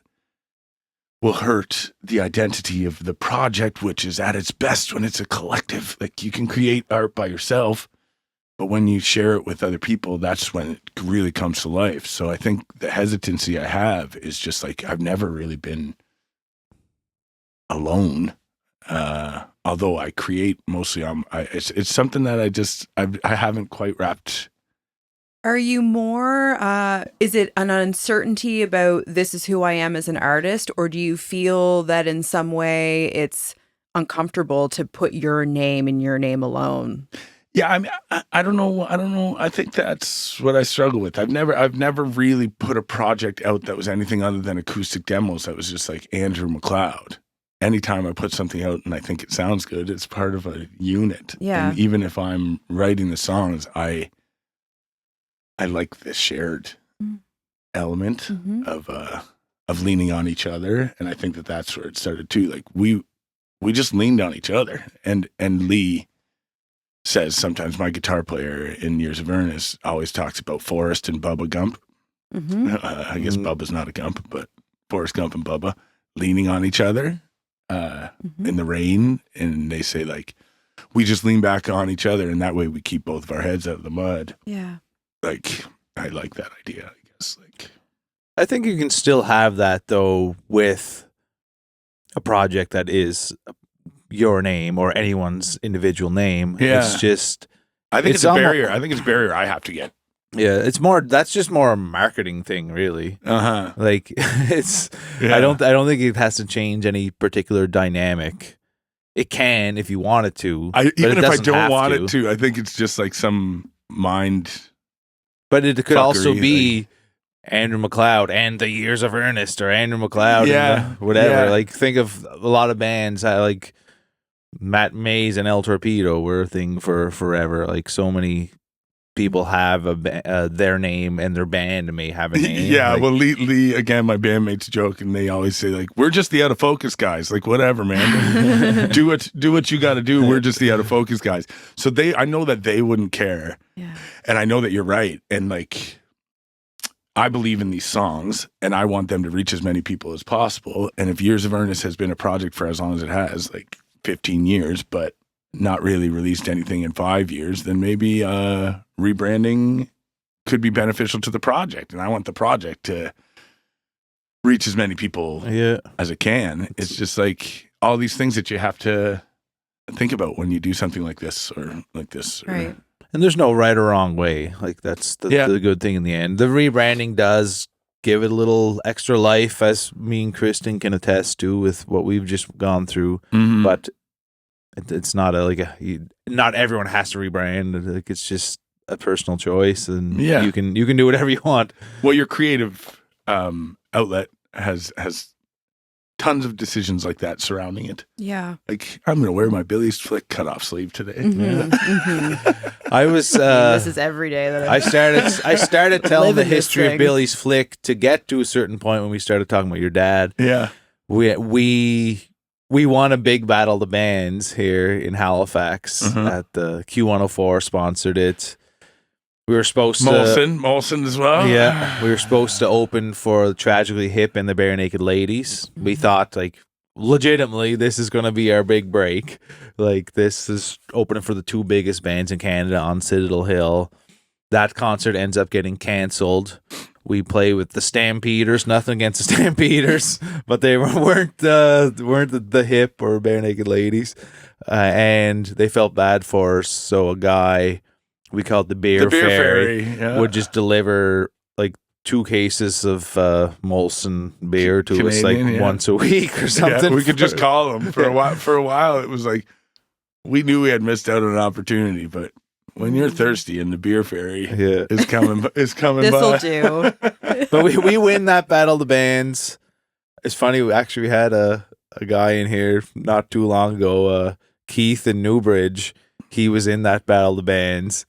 will hurt the identity of the project, which is at its best when it's a collective. Like, you can create art by yourself, but when you share it with other people, that's when it really comes to life. So I think the hesitancy I have is just like, I've never really been alone. Although I create mostly, it's something that I haven't quite wrapped. Are you more, is it an uncertainty about this is who I am as an artist, or do you feel that in some way it's uncomfortable to put your name in your name alone? Yeah, I mean, I don't know. I think that's what I struggle with. I've never really put a project out that was anything other than acoustic demos. That was just like Andrew MacLeod. Anytime I put something out and I think it sounds good, it's part of a unit. Yeah. And even if I'm writing the songs, I like the shared element of leaning on each other, and I think that's where it started too. Like, we just leaned on each other, and Lee says sometimes, my guitar player in Years of Ernest always talks about Forrest and Bubba Gump. I guess Bubba's not a Gump, but Forrest Gump and Bubba leaning on each other in the rain, and they say, like, we just lean back on each other, and that way we keep both of our heads out of the mud. Yeah. Like, I like that idea, I guess. Like, I think you can still have that, though, with a project that is your name or anyone's individual name. Yeah. It's just, I think it's a almost barrier. I think it's a barrier I have to get Yeah, that's just more a marketing thing, really. Like it's Yeah. I don't think it has to change any particular dynamic. It can if you want it to. Even but if I doesn't don't have want to. it to, I think it's just like some mind. But it could also Fuckery, be Andrew MacLeod and the Years of Ernest, or Andrew MacLeod and whatever. Yeah. Like think of a lot of bands like Matt Mays and El Torpedo were a thing for forever. Like so many people have their name, and their band may have a name. Yeah, like, well, Lee, again, my bandmates joke, and they always say like, "We're just the out of focus guys." Like, whatever, man. do what you got to do. We're just the out of focus guys. So I know that they wouldn't care, and I know that you're right. And like, I believe in these songs, and I want them to reach as many people as possible. And if Years of Ernest has been a project for as long as it has, like 15 years, but not really released anything in 5 years, then maybe rebranding could be beneficial to the project. And I want the project to reach as many people as it can. It's just like all these things that you have to think about when you do something like this or like this. Right. And there's no right or wrong way. Like that's the good thing in the end. The rebranding does give it a little extra life, as me and Kristen can attest to with what we've just gone through. Mm-hmm. But it's not not everyone has to rebrand. Like it's just a personal choice, and you can do whatever you want. Well, your creative outlet has tons of decisions like that surrounding it. Yeah. Like, I'm going to wear my Billy's Flick cutoff sleeve today. Mm-hmm. Mm-hmm. I was this is every day that I started telling the history thing. of Billy's Flick to get to a certain point when we started talking about your dad. Yeah. We won a big battle of the bands here in Halifax at the Q104 sponsored it. We were supposed to Molson as well. Yeah, we were supposed to open for the Tragically Hip and the Bare Naked Ladies. We thought, like, legitimately, this is going to be our big break. Like, this is opening for the two biggest bands in Canada on Citadel Hill. That concert ends up getting canceled. We play with the Stampeders. Nothing against the Stampeders, but they weren't the Hip or Bare Naked Ladies, and they felt bad for us. So a guy we called the Beer Fairy would just deliver like 2 cases of Molson beer to us like once a week or something. Yeah, we could just call them for a while. For a while, it was like we knew we had missed out on an opportunity, but when you're thirsty and the Beer Fairy is coming This'll by. do. But we win that battle of the bands. It's funny, we had a guy in here not too long ago, Keith in Newbridge. He was in that battle of the bands,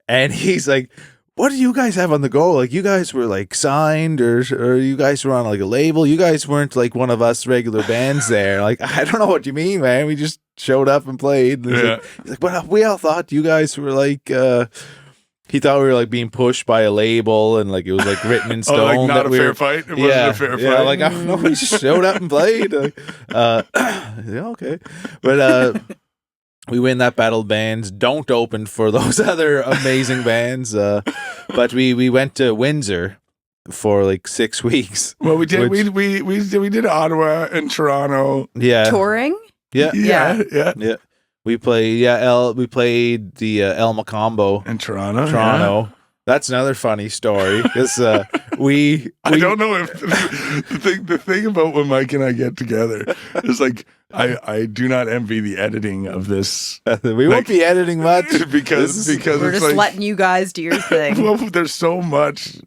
and he's like, what do you guys have on the go? Like, you guys were like signed or you guys were on like a label. You guys weren't like one of us regular bands there. Like, I don't know what you mean, man. We just showed up and played. And he's like, but we all thought you guys were like, he thought we were like being pushed by a label and like it was like written in stone. Like not a fair fight? It wasn't a fair fight? Yeah, like, I don't know. We just showed up and played. Okay. But, we win that battle of bands. Don't open for those other amazing bands. But we went to Windsor for like 6 weeks. Well, we did. We did Ottawa and Toronto. Yeah, Touring. Yeah. We played the El Macombo in Toronto. Yeah. That's another funny story because I don't know if the thing about when Mike and I get together is like I do not envy the editing of this. We won't be editing much because we're it's just letting you guys do your thing. Well, there's so much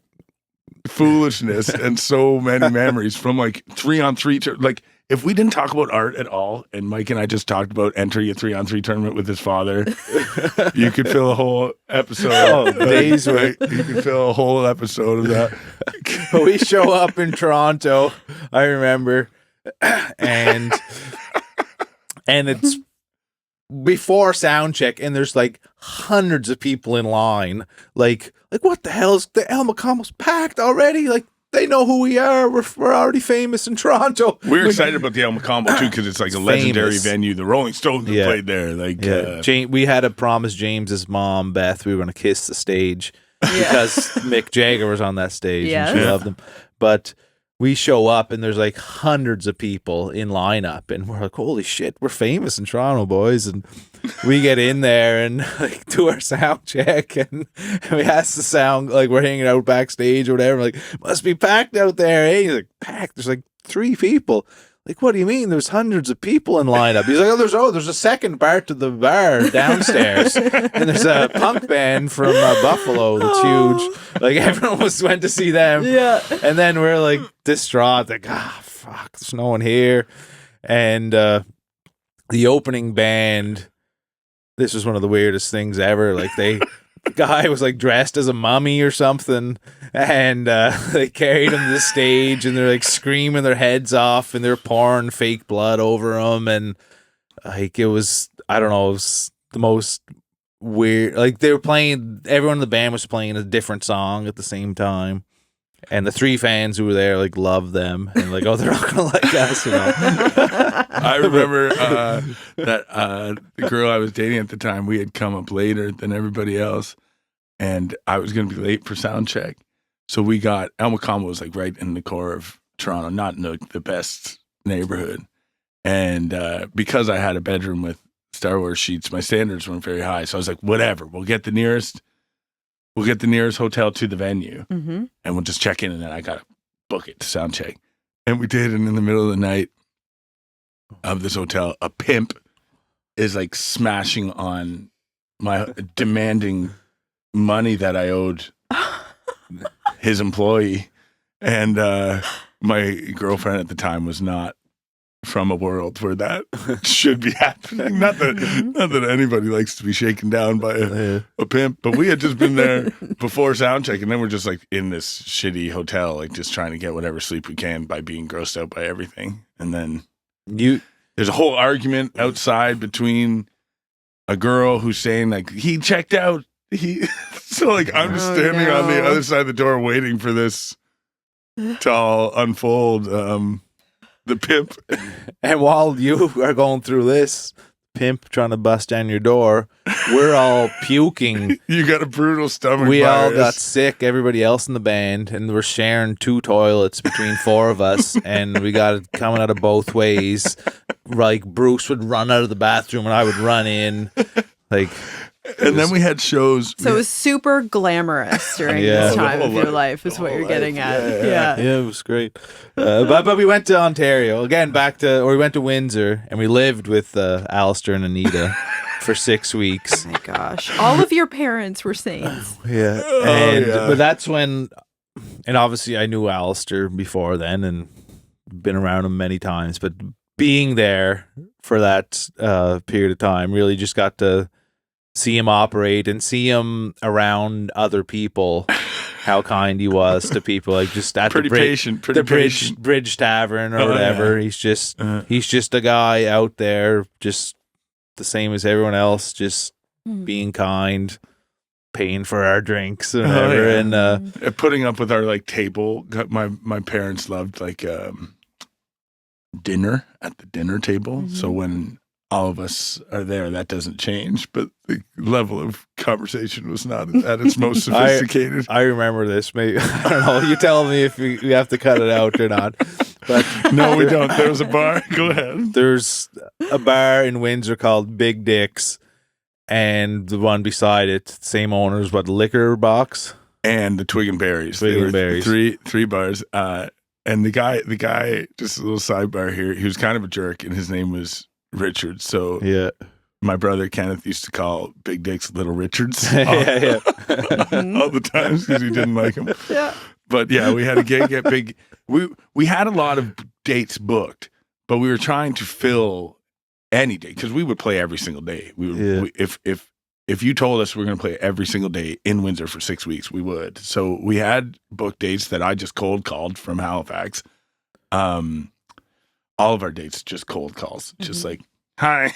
foolishness and so many memories from like 3-on-3 like. If we didn't talk about art at all, and Mike and I just talked about entering a 3-on-3 tournament with his father, you could fill a whole episode. Days right? You could fill a whole episode of that. We show up in Toronto, I remember, and it's before sound check, and there's like hundreds of people in line. Like what the hell is the El Macombo's packed already? Like. They know who we are. We're already famous in Toronto. We're excited about the El Macombo too because it's like a legendary venue. The Rolling Stones have played there. Like, we had to promise James's mom Beth we were going to kiss the stage because Mick Jagger was on that stage and she loved him. But we show up and there's like hundreds of people in lineup, and we're like, "Holy shit, we're famous in Toronto, boys!" And we get in there and like do our sound check, and we ask the sound, like we're hanging out backstage or whatever, like, must be packed out there, eh? He's like, packed? There's like 3 people. Like, what do you mean? There's hundreds of people in lineup. He's like, there's a second part to the bar downstairs, and there's a punk band from Buffalo that's huge. Like, everyone went to see them. Yeah. And then we're like distraught, like, fuck, there's no one here. And the opening band, this was one of the weirdest things ever. Like, the guy was like dressed as a mummy or something, and they carried him to the stage, and they're like screaming their heads off, and they're pouring fake blood over him, and like it was, I don't know, it was the most weird. Like, they were playing, everyone in the band was playing a different song at the same time. And the 3 fans who were there like loved them, and like, oh, they're not gonna like us, you know. I remember that the girl I was dating at the time, we had come up later than everybody else, and I was going to be late for sound check. So we got, El Macomb was like right in the core of Toronto, not in the best neighborhood. And because I had a bedroom with Star Wars sheets, my standards weren't very high. So I was like, whatever, we'll get the nearest hotel to the venue, and we'll just check in, and then I got to book it to sound check. And we did, and in the middle of the night of this hotel, a pimp is like smashing on my, demanding money that I owed his employee. And my girlfriend at the time was not from a world where that should be happening. Not that anybody likes to be shaken down by a pimp, but we had just been there before sound check, and then we're just like in this shitty hotel, like just trying to get whatever sleep we can by being grossed out by everything. And then there's a whole argument outside between a girl who's saying like, he checked out. So like, I'm just standing on the other side of the door waiting for this to all unfold. The pimp. And while you are going through this, pimp trying to bust down your door, we're all puking. You got a brutal stomach We virus. all got sick, everybody else in the band, and we're sharing 2 toilets between 4 of us, and we got it coming out of both ways. Like, Bruce would run out of the bathroom and I would run in. Like, and then we had shows. So it was super glamorous during this time of your life, is what you're getting at. Yeah, it was great. But we went to Ontario again, we went to Windsor, and we lived with Alistair and Anita for 6 weeks. Oh my gosh, all of your parents were saints. Yeah, but that's when, and obviously I knew Alistair before then and been around him many times, but being there for that period of time, really just got to see him operate and see him around other people, how kind he was to people, like just at the Bridge Tavern or whatever. Yeah. He's just a guy out there, just the same as everyone else, just being kind, paying for our drinks and whatever, and putting up with our like table. My parents loved like dinner at the dinner table. So when all of us are there, that doesn't change, but the level of conversation was not at its most sophisticated. I remember this. Maybe, I don't know. You tell me if we have to cut it out or not. But no, we don't. There was a bar. Go ahead. There's a bar in Windsor called Big Dick's, and the one beside it, same owners, but Liquor Box and the Twig and Berries. Three bars. And the guy, just a little sidebar here, he was kind of a jerk, and his name was Richard. So yeah, my brother Kenneth used to call Big Dicks Little Richards all the times because he didn't like him. Yeah. But yeah, we had a gig at Big. We had a lot of dates booked, but we were trying to fill any day because we would play every single day. If you told us we're going to play every single day in Windsor for 6 weeks, we would. So we had booked dates that I just cold called from Halifax. All of our dates, just cold calls, just like, hi,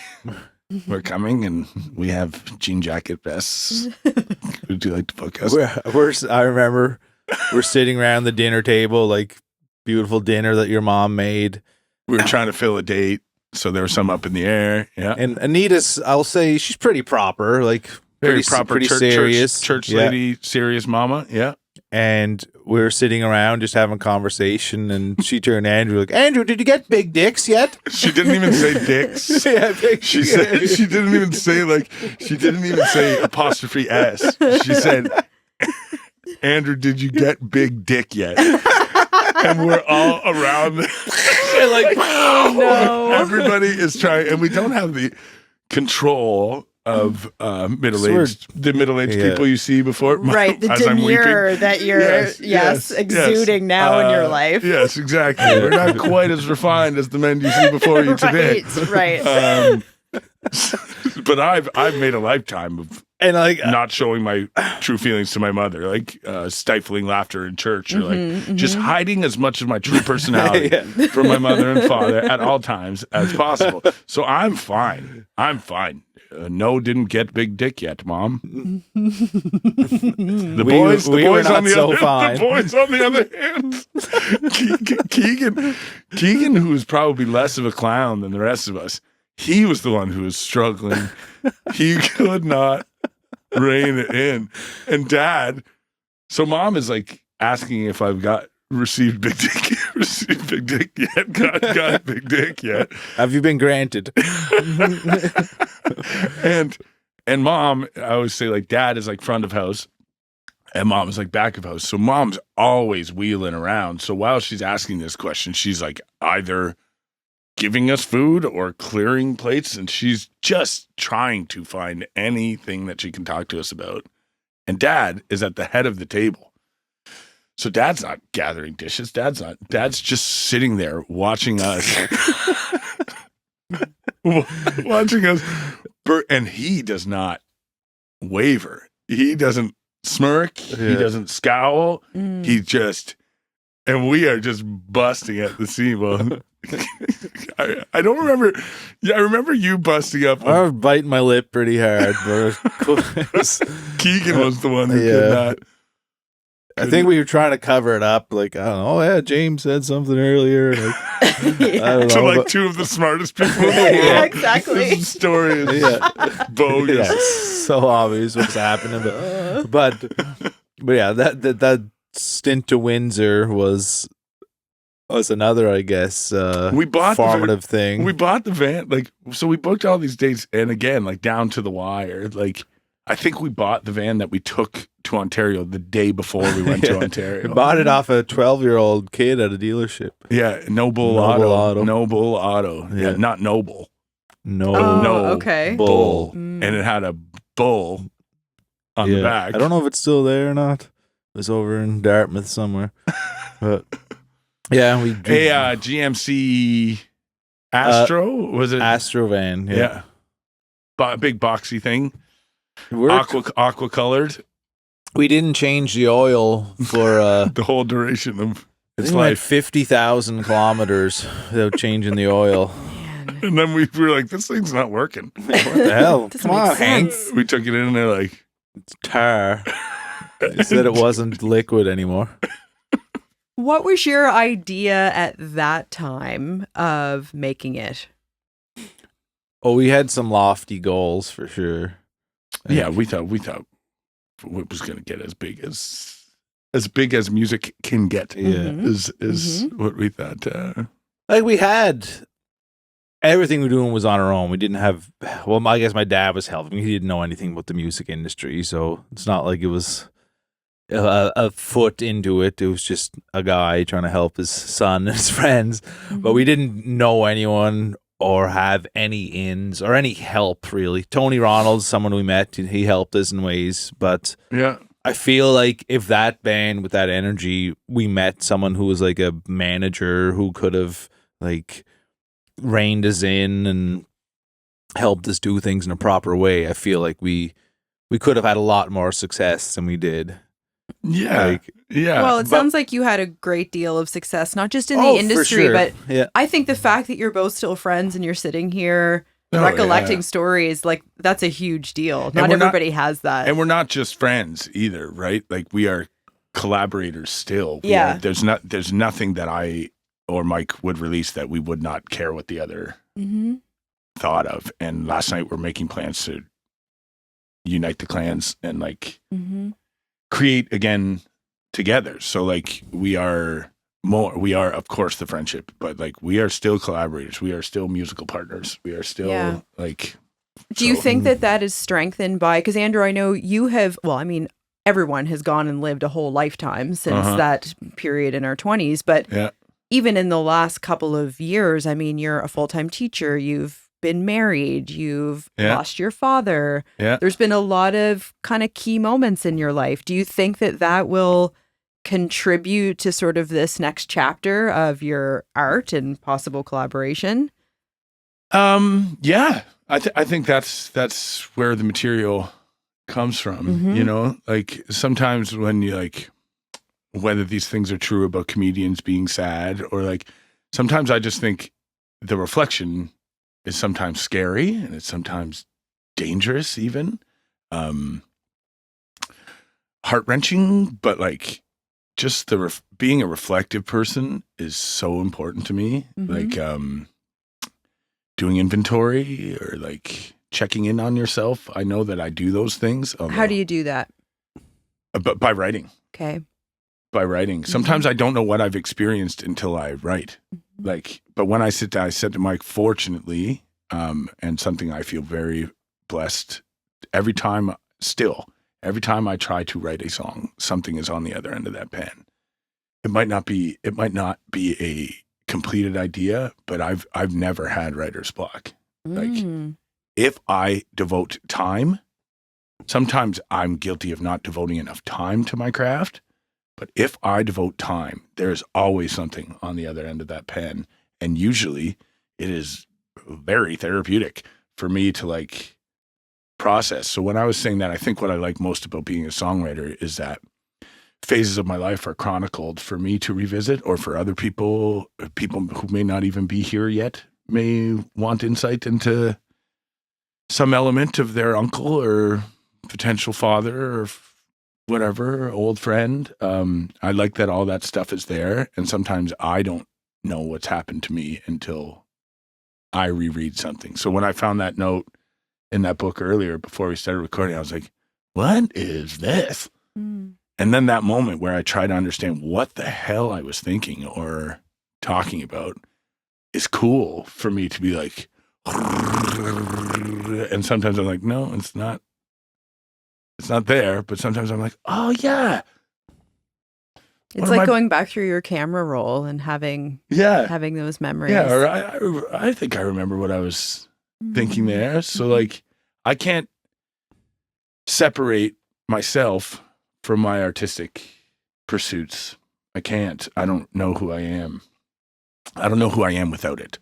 we're coming, and we have jean jacket vests. Would you like to book us? I remember we're sitting around the dinner table, like beautiful dinner that your mom made. We were trying to fill a date, so there was some up in the air. Yeah, and Anita's, I'll say, she's pretty proper, like very proper, pretty church, serious, church lady, serious mama. Yeah. and we were sitting around just having conversation, and she turned to Andrew like, Andrew, did you get big dicks yet? She didn't even say dicks. Yeah, She said she didn't even say apostrophe S. She said, Andrew, did you get big dick yet? And we're all around. like, Oh, no. Everybody is trying, and we don't have the control of middle-aged people you see before. Right, the as I'm demure weeping. that you're exuding now in your life. Yes, exactly. We're not quite as refined as the men you see before you today. Right. But I've made a lifetime of and like not showing my true feelings to my mother, like stifling laughter in church, or like just hiding as much of my true personality from my mother and father at all times as possible. So I'm fine. No, didn't get big dick yet, Mom. The boys on the other hand, Keegan, who was probably less of a clown than the rest of us, he was the one who was struggling. He could not rein it in. And Dad, so Mom is like asking if I've received big dick yet, got big dick yet. Have you been granted? And Mom, I always say, like, Dad is like front of house and Mom is like back of house. So Mom's always wheeling around. So while she's asking this question, she's like either giving us food or clearing plates, and she's just trying to find anything that she can talk to us about. And Dad is at the head of the table. So Dad's not gathering dishes. Dad's just sitting there watching us. And he does not waver. He doesn't smirk. He doesn't scowl. He just, and we are just busting at the seam. I don't remember. Yeah, I remember you busting up. I was biting my lip pretty hard, but Keegan was the one who could not. I think we were trying to cover it up. Like, I don't know. Oh, yeah, James said something earlier. Like, I don't know. To like two of the smartest people in the world. Yeah, exactly. This story is bogus. Yeah, so obvious what's happening. But yeah, that stint to Windsor was another, I guess, formative thing. We bought the van, like, so we booked all these dates, and again, like, down to the wire. Like, I think we bought the van that we took to Ontario the day before we went to Ontario. We bought it off a 12-year-old kid at a dealership. Yeah, Noble Auto. Yeah, not Noble. Okay. Bull. And it had a bull on the back. I don't know if it's still there or not. It was over in Dartmouth somewhere. But yeah, we GMC Astro, was it? Astro van, yeah. Big boxy thing. Aqua colored. We didn't change the oil for the whole duration of its life. life. 50,000 kilometers without changing the oil. Man. And then we were like, this thing's not working. What the hell? Come on, Hank. We took it in and they're like, it's tar. They said it wasn't liquid anymore. What was your idea at that time of making it? Oh, we had some lofty goals for sure. Yeah, we thought it was going to get as big as music can get. Yeah, is what we thought. Like, we had everything we were doing was on our own. We didn't have. Well, I guess my dad was helping. He didn't know anything about the music industry, so it's not like it was a foot into it. It was just a guy trying to help his son and his friends. But we didn't know anyone or have any ins or any help, really. Tony Ronald's someone we met. He helped us in ways, but yeah, I feel like if that band with that energy, we met someone who was like a manager who could have like reined us in and helped us do things in a proper way, I feel like we could have had a lot more success than we did. Yeah. Well, it sounds like you had a great deal of success, not just in the industry, but I think the fact that you're both still friends and you're sitting here recollecting stories, like, that's a huge deal. Not everybody has that. And we're not just friends either, right? Like, we are collaborators still. There's nothing that I or Mike would release that we would not care what the other thought of. And last night we're making plans to unite the clans and like create again together. So like we are of course the friendship, but like we are still collaborators. We are still musical partners. We are still like. Do you think that is strengthened by, because Andrew, I know you have, well, I mean, everyone has gone and lived a whole lifetime since that period in our 20s, but even in the last couple of years, I mean, you're a full-time teacher, you've been married, you've lost your father. Yeah. There's been a lot of kind of key moments in your life. Do you think that will contribute to sort of this next chapter of your art and possible collaboration? Yeah. I think that's where the material comes from, you know, like sometimes when you like, whether these things are true about comedians being sad or like, sometimes I just think the reflection is sometimes scary and it's sometimes dangerous even, heart-wrenching, but like just being a reflective person is so important to me. Like, doing inventory or like checking in on yourself. I know that I do those things. How do you do that? But by writing. Okay. By writing. Sometimes I don't know what I've experienced until I write. Like, but when I sit down, I said to Mike, fortunately, and something I feel very blessed every time I try to write a song, something is on the other end of that pen. It might not be a completed idea, but I've never had writer's block. Like if I devote time, sometimes I'm guilty of not devoting enough time to my craft, but if I devote time, there's always something on the other end of that pen. And usually it is very therapeutic for me to like process. So when I was saying that, I think what I like most about being a songwriter is that phases of my life are chronicled for me to revisit, or for other people who may not even be here yet may want insight into some element of their uncle or potential father or whatever, old friend. I like that all that stuff is there. And sometimes I don't know what's happened to me until I reread something. So when I found that note in that book earlier, before we started recording, I was like, what is this? And then that moment where I try to understand what the hell I was thinking or talking about is cool for me to be like, and sometimes I'm like, no, it's not there. But sometimes I'm like, oh yeah. It's like going back through your camera roll and having those memories. Yeah, or I think I remember what I was thinking there. So like, I can't separate myself from my artistic pursuits. I can't. I don't know who I am. I don't know who I am without it.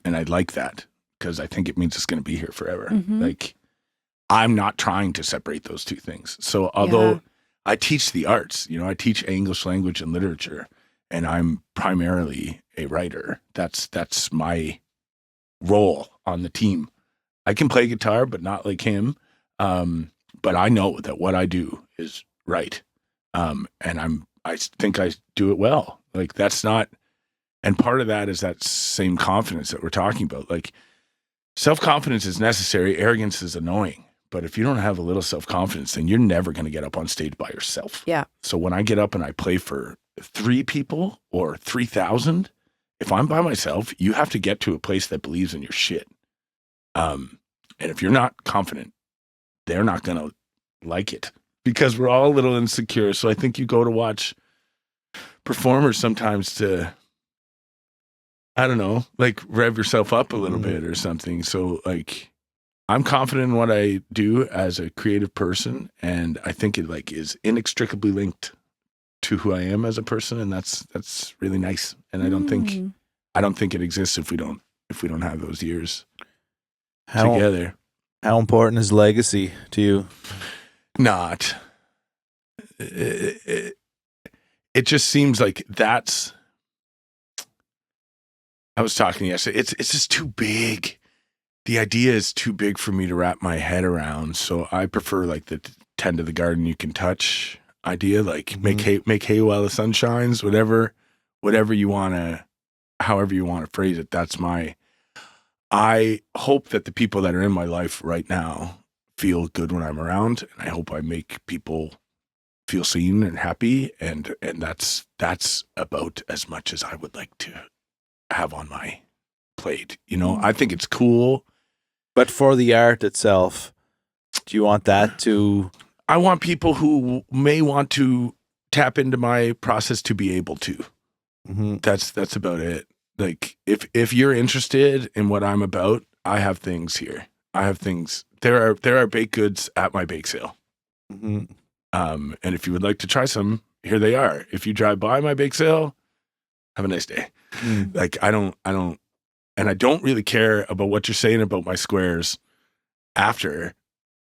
And I like that because I think it means it's going to be here forever. Like, I'm not trying to separate those two things. So although I teach the arts, you know, I teach English language and literature, and I'm primarily a writer. That's my role on the team. I can play guitar, but not like him. But I know that what I do is right. And I think I do it well. Like that's not, and part of that is that same confidence that we're talking about. Like self-confidence is necessary. Arrogance is annoying. But if you don't have a little self-confidence, then you're never going to get up on stage by yourself. Yeah. So when I get up and I play for 3 people or 3,000, if I'm by myself, you have to get to a place that believes in your shit. And if you're not confident, they're not going to like it because we're all a little insecure. So I think you go to watch performers sometimes to, I don't know, like rev yourself up a little bit or something. So like, I'm confident in what I do as a creative person, and I think it like is inextricably linked to who I am as a person, and that's really nice. And I don't think it exists if we don't have those years together. How important is legacy to you? Not. It just seems like that's. I was talking yesterday. It's just too big. The idea is too big for me to wrap my head around. So I prefer like the tend to the garden you can touch idea, like make hay while the sun shines, whatever you want to, however you want to phrase it. I hope that the people that are in my life right now feel good when I'm around. And I hope I make people feel seen and happy, and that's about as much as I would like to have on my plate. I think it's cool. But for the art itself, do you want that to? I want people who may want to tap into my process to be able to. Mm-hmm. That's about it. Like if you're interested in what I'm about, I have things here. I have things. There are baked goods at my bake sale. Mm-hmm. And if you would like to try some, here they are. If you drive by my bake sale, have a nice day. Mm. Like I don't, and I don't really care about what you're saying about my squares after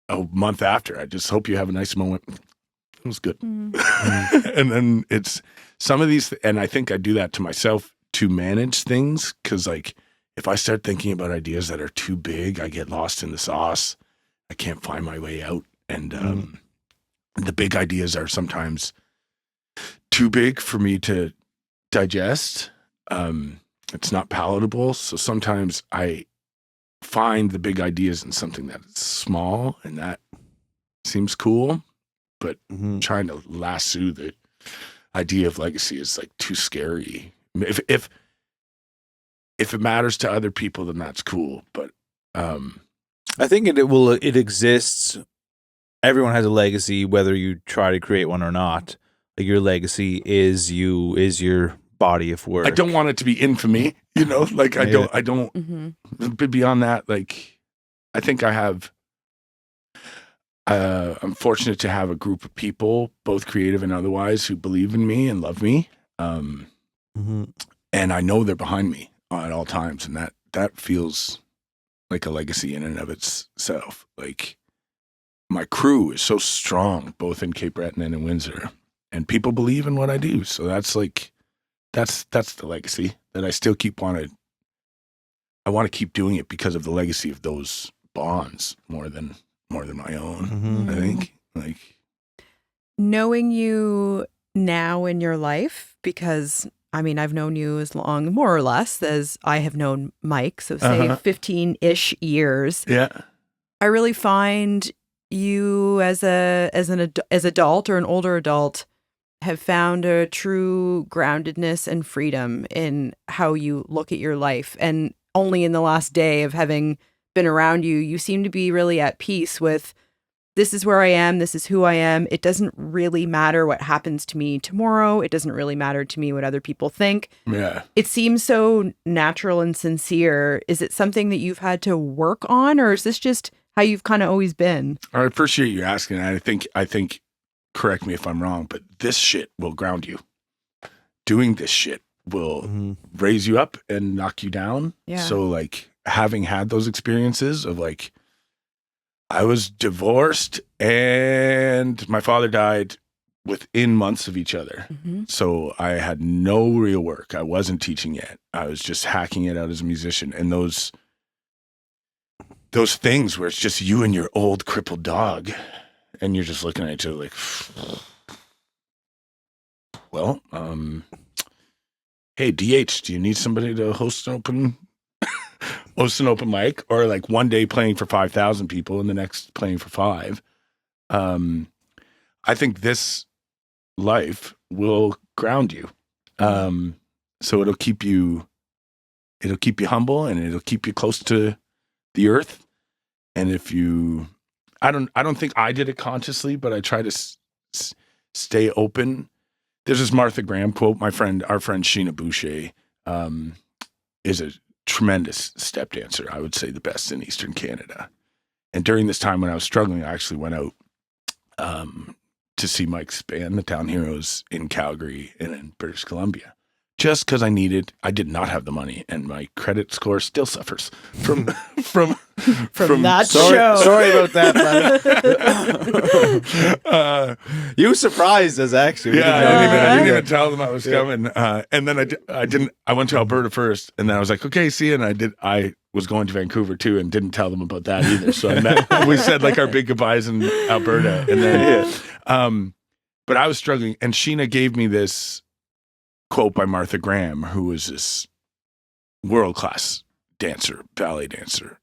a month after. I just hope you have a nice moment. It was good. And then it's some of these, and I think I do that to myself to manage things. Cause like if I start thinking about ideas that are too big, I get lost in the sauce. I can't find my way out. And, the big ideas are sometimes too big for me to digest. It's not palatable. So sometimes I find the big ideas in something that is small, and that seems cool. But trying to lasso the idea of legacy is like too scary. If it matters to other people, then that's cool. But I think it exists. Everyone has a legacy, whether you try to create one or not. Like your legacy is your body of work. I don't want it to be infamy, like I don't, but beyond that, like I think I have, I'm fortunate to have a group of people, both creative and otherwise, who believe in me and love me. And I know they're behind me at all times. And that feels like a legacy in and of itself. Like, my crew is so strong, both in Cape Breton and in Windsor, and people believe in what I do. So that's like, that's the legacy that I still I want to keep doing it because of the legacy of those bonds more than my own. I think, like, knowing you now in your life, because I mean, I've known you as long, more or less, as I have known Mike. So say 15-ish years. Yeah. I really find you as an adult or an older adult have found a true groundedness and freedom in how you look at your life. And only in the last day of having been around you, you seem to be really at peace with, this is where I am, this is who I am. It doesn't really matter what happens to me tomorrow. It doesn't really matter to me what other people think. Yeah. It seems so natural and sincere. Is it something that you've had to work on, or is this just how you've kind of always been? I appreciate you asking. I think, correct me if I'm wrong, but this shit will ground you. Doing this shit will raise you up and knock you down. Yeah. So like having had those experiences of like, I was divorced and my father died within months of each other. So I had no real work. I wasn't teaching yet. I was just hacking it out as a musician. And those things where it's just you and your old crippled dog and you're just looking at each other like, well, hey, DH, do you need somebody to host an open mic, or like one day playing for 5,000 people and the next playing for 5? I think this life will ground you. So it'll keep you humble, and it'll keep you close to the earth. And if you, I don't think I did it consciously, but I try to stay open. There's this Martha Graham quote. Our friend Sheena Boucher is a tremendous step dancer. I would say the best in Eastern Canada. And during this time when I was struggling, I actually went out to see Mike's band, the Town Heroes, in Calgary and in British Columbia. Just because I did not have the money, and my credit score still suffers from that show. Sorry about that, man. You surprised us, actually. Yeah, I didn't even tell them I was coming. And then I went to Alberta first, and then I was like, okay, see you. And I was going to Vancouver too, and didn't tell them about that either. So we said like our big goodbyes in Alberta, and then, but I was struggling, and Sheena gave me this quote by Martha Graham, who was this world-class dancer, ballet dancer.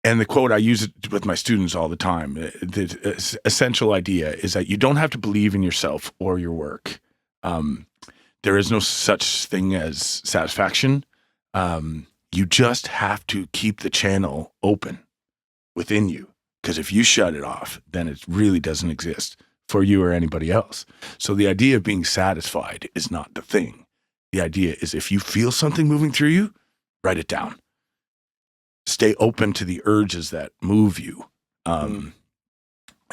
And the quote, I use it with my students all the time. The essential idea is that you don't have to believe in yourself or your work. There is no such thing as satisfaction. You just have to keep the channel open within you. Because if you shut it off, then it really doesn't exist for you or anybody else. So the idea of being satisfied is not the thing. The idea is if you feel something moving through you, write it down. Stay open to the urges that move you. And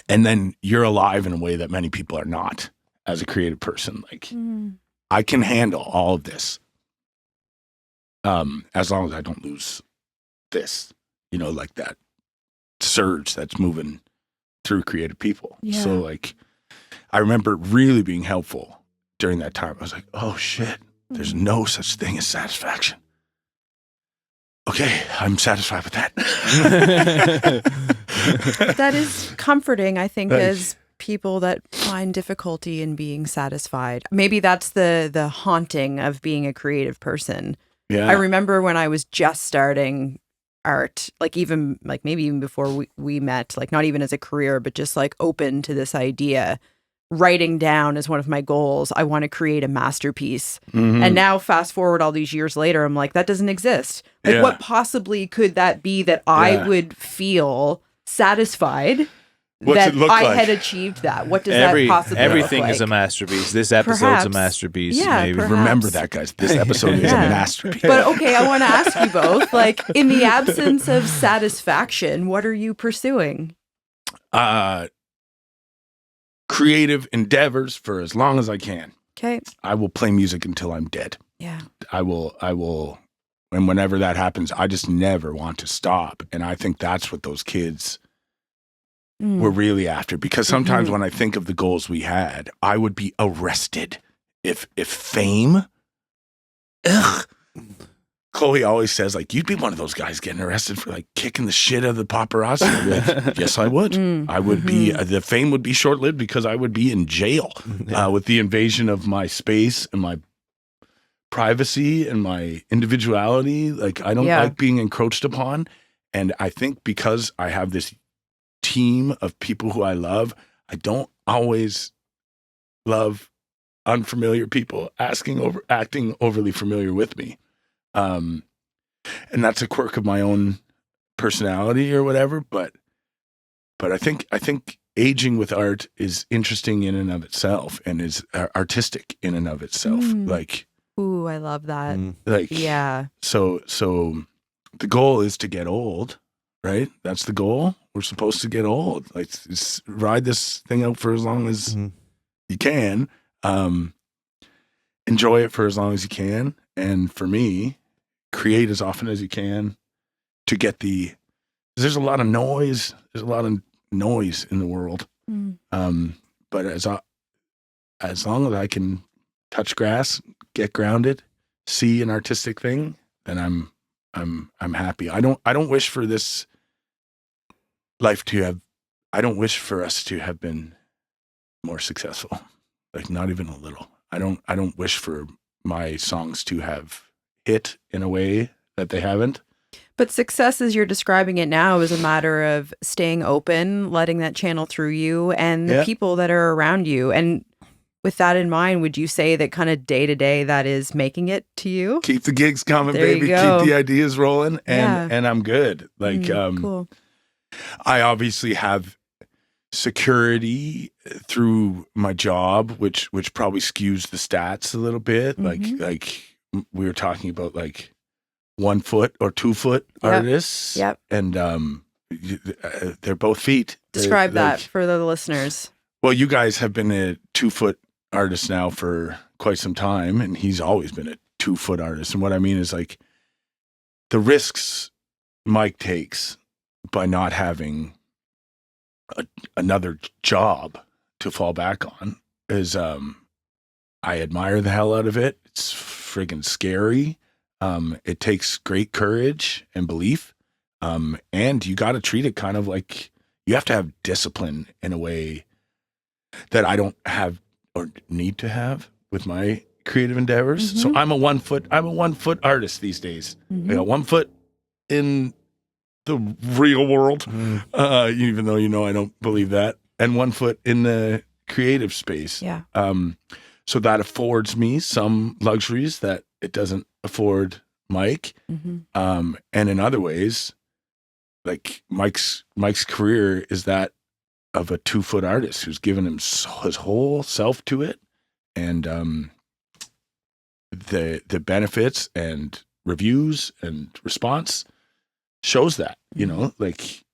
then you're alive in a way that many people are not as a creative person. Like, I can handle all of this as long as I don't lose this, like that surge that's moving through creative people. Yeah. So, like, I remember really being helpful during that time. I was like, oh, shit, there's no such thing as satisfaction. Okay, I'm satisfied with that. That is comforting, I think, as people that find difficulty in being satisfied. Maybe that's the haunting of being a creative person. Yeah. I remember when I was just starting art, maybe even before we met, like not even as a career, but just like open to this idea. Writing down is one of my goals. I want to create a masterpiece. And now fast forward all these years later, I'm like, that doesn't exist. Like, what possibly could that be that I would feel satisfied What's that it look I like? had achieved that? What does that possibly everything look like? is a masterpiece. This episode's Perhaps. a masterpiece. Yeah, maybe. perhaps. Remember that, guys. This episode is a masterpiece. But okay, I want to ask you both, like, in the absence of satisfaction, what are you pursuing? Creative endeavors for as long as I can. Okay. I will play music until I'm dead. Yeah. I will, and whenever that happens, I just never want to stop. And I think that's what those kids were really after. Because sometimes when I think of the goals we had, I would be arrested if fame. Chloe always says, like, you'd be one of those guys getting arrested for like kicking the shit out of the paparazzi. I'd be like, yes, I would. I would be. The fame would be short lived because I would be in jail with the invasion of my space and my privacy and my individuality. Like, I don't like being encroached upon. And I think because I have this team of people who I love, I don't always love unfamiliar people acting overly familiar with me. And that's a quirk of my own personality or whatever, but I think aging with art is interesting in and of itself and is artistic in and of itself. Like, ooh, I love that. Like, yeah. So the goal is to get old, right? That's the goal. We're supposed to get old. Like, just ride this thing out for as long as you can. Enjoy it for as long as you can. And for me, create as often as you can to get there's a lot of noise. There's a lot of noise in the world. But as long as I can touch grass, get grounded, see an artistic thing, then I'm happy. I don't wish for this life I don't wish for us to have been more successful. Like, not even a little. I don't wish for my songs to have hit in a way that they haven't. But success, as you're describing it now, is a matter of staying open, letting that channel through you and the people that are around you. And with that in mind, would you say that kind of day to day that is making it to you? Keep the gigs coming, There you baby. go. Keep the ideas rolling, and I'm good. Like, cool. I obviously have security through my job, which probably skews the stats a little bit. Like we were talking about, like 1 foot or 2 foot artists. Yep. And they're both feet. Describe They're, that for the listeners. Well, you guys have been a 2 foot artist now for quite some time, and he's always been a 2 foot artist. And what I mean is, like, the risks Mike takes by not having another job to fall back on is, I admire the hell out of it. It's friggin' scary. It takes great courage and belief. And you got to treat it kind of like you have to have discipline in a way that I don't have or need to have with my creative endeavors. So I'm a 1 foot artist these days. I got 1 foot in the real world, even though I don't believe that, and one foot in the creative space. Yeah. So that affords me some luxuries that it doesn't afford Mike. Mm-hmm. And in other ways, like Mike's career is that of a 2-foot artist who's given his whole self to it, and the benefits and reviews and response shows that, like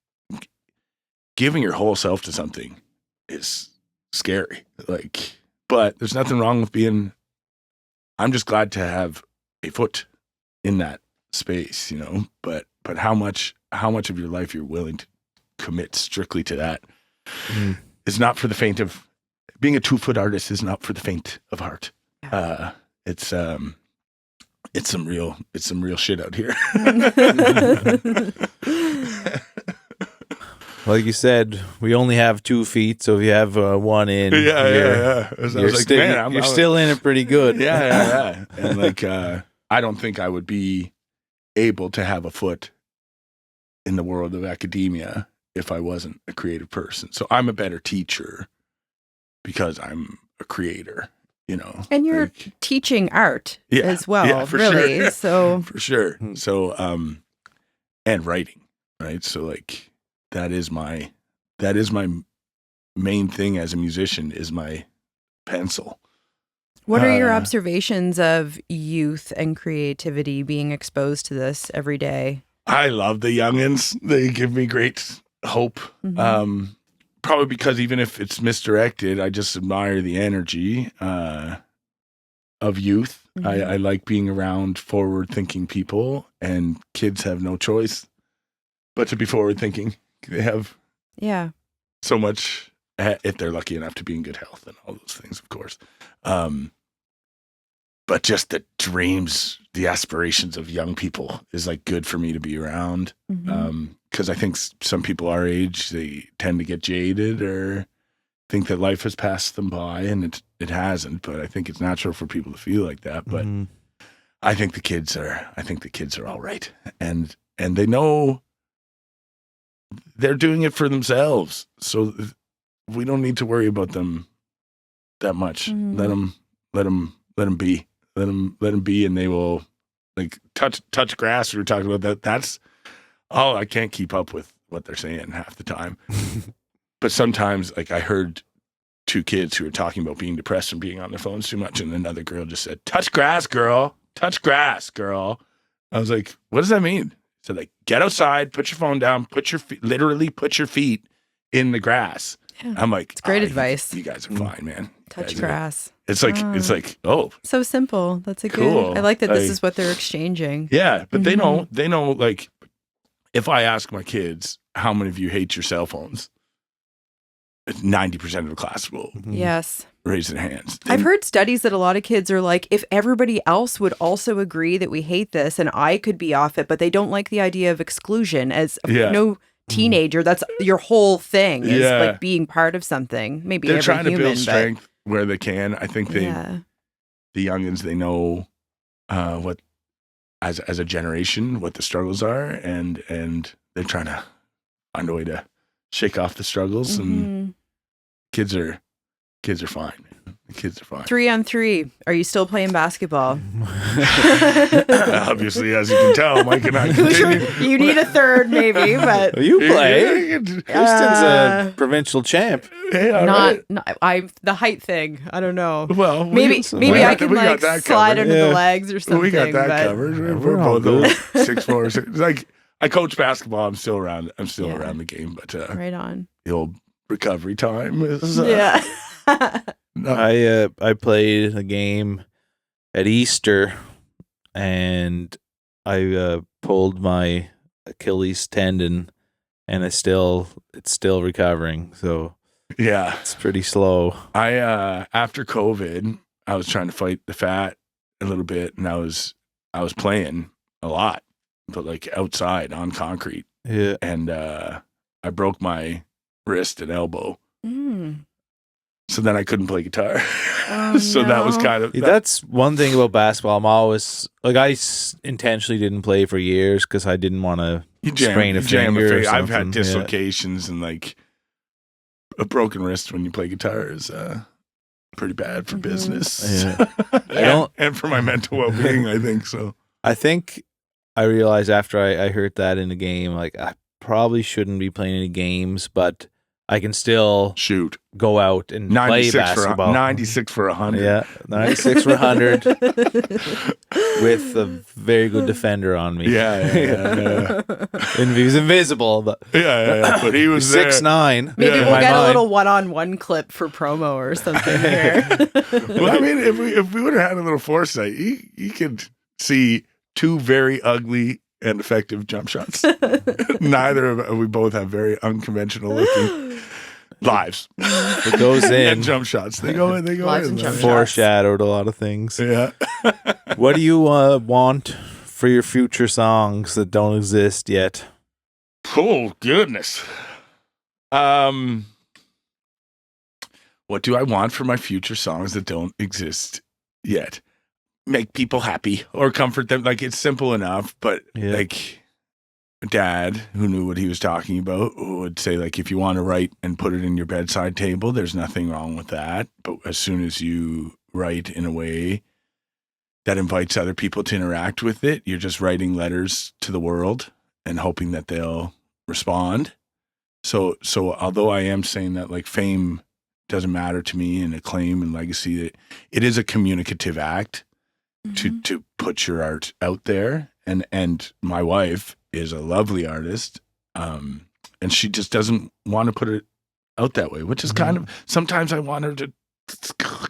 giving your whole self to something is scary. Like, but there's nothing wrong with I'm just glad to have a foot in that space, but how much of your life you're willing to commit strictly to that is not for the faint of, being a 2-foot artist is not for the faint of heart. It's some real shit out here. Like you said, we only have 2 feet, so if you have one in, you're still in it pretty good. Yeah. And like, I don't think I would be able to have a foot in the world of academia if I wasn't a creative person. So I'm a better teacher because I'm a creator, And you're teaching art as well, really. Sure. So for sure. So, and writing, right? So like, that is my main thing as a musician is my pencil. What are your observations of youth and creativity being exposed to this every day? I love the youngins. They give me great hope. Mm-hmm. Probably because even if it's misdirected, I just admire the energy of youth. Mm-hmm. I like being around forward-thinking people, and kids have no choice but to be forward-thinking. They have so much, if they're lucky enough to be in good health and all those things, of course. But just the dreams, the aspirations of young people is like good for me to be around. Because I think some people our age, they tend to get jaded or think that life has passed them by, and it hasn't. But I think it's natural for people to feel like that. But I think the kids are all right, and they know they're doing it for themselves. So we don't need to worry about them that much. Let them be. Let them be, and they will like touch grass. We were talking about that. That's I can't keep up with what they're saying half the time. But sometimes, like I heard 2 kids who were talking about being depressed and being on their phones too much, and another girl just said, "Touch grass, girl. Touch grass, girl." I was like, "What does that mean?" So like, get outside, put your phone down, literally put your feet in the grass. Yeah. I'm like, it's great advice. You guys are fine, man. Touch grass. It's like, oh, so simple. That's cool. Good. I like that this is what they're exchanging. Yeah, but they know, like, if I ask my kids, how many of you hate your cell phones? 90% of the class will raise their hands. I've heard studies that a lot of kids are like, if everybody else would also agree that we hate this and I could be off it, but they don't like the idea of exclusion as no teenager. That's your whole thing is like being part of something. Maybe they're every trying human, to build strength where they can. I think the youngins, they know what as a generation what the struggles are, and they're trying to find a way to shake off the struggles. And kids are fine, man. The kids are fine. 3-on-3. Are you still playing basketball? Obviously, as you can tell, Mike and I continue. You need a third, maybe, but you play. Kristen's a provincial champ. Yeah, I'm the height thing. I don't know. Well, maybe I can like slide under the legs or something. We got that covered. We're both 6'4". It's like I coach basketball. I'm still around the game, but right on. The old recovery time is I played a game at Easter, and I pulled my Achilles tendon, and it's still recovering. So yeah, it's pretty slow. I after COVID, I was trying to fight the fat a little bit, and I was playing a lot, but like outside on concrete. Yeah, and I broke my wrist and elbow. So then I couldn't play guitar. Oh, So that was no. kind of That's one thing about basketball. I'm always like, intentionally didn't play for years because I didn't want to sprain a finger. Or I've had something. dislocations and like a broken wrist when you play guitar is pretty bad for business. Yeah. and for my mental well-being, I think so. I think I realized after I heard that in the game, like I probably shouldn't be playing any games, but I can still Shoot. go out and play 96 basketball. 96 for 100. Yeah, 96 for 100 with a very good defender on me. Yeah. And he was invisible, but Yeah. But he was 6'9". Maybe Yeah. we'll My get a mind. little one-on-one clip for promo or something here. Well, I mean, if we would have had a little foresight, you could see two very ugly and effective jump shots. We both have very unconventional looking lives. It goes in. And jump shots. They go in. Lives and jump shots. Foreshadowed a lot of things. Yeah. What do you want for your future songs that don't exist yet? Oh, goodness. What do I want for my future songs that don't exist yet? Make people happy or comfort them. Like, it's simple enough, but like Dad, who knew what he was talking about, would say, like, if you want to write and put it in your bedside table, there's nothing wrong with that. But as soon as you write in a way that invites other people to interact with it, you're just writing letters to the world and hoping that they'll respond. So although I am saying that, like, fame doesn't matter to me and acclaim and legacy, it is a communicative act to put your art out there. And my wife is a lovely artist, and she just doesn't want to put it out that way, which is kind of, sometimes I want her to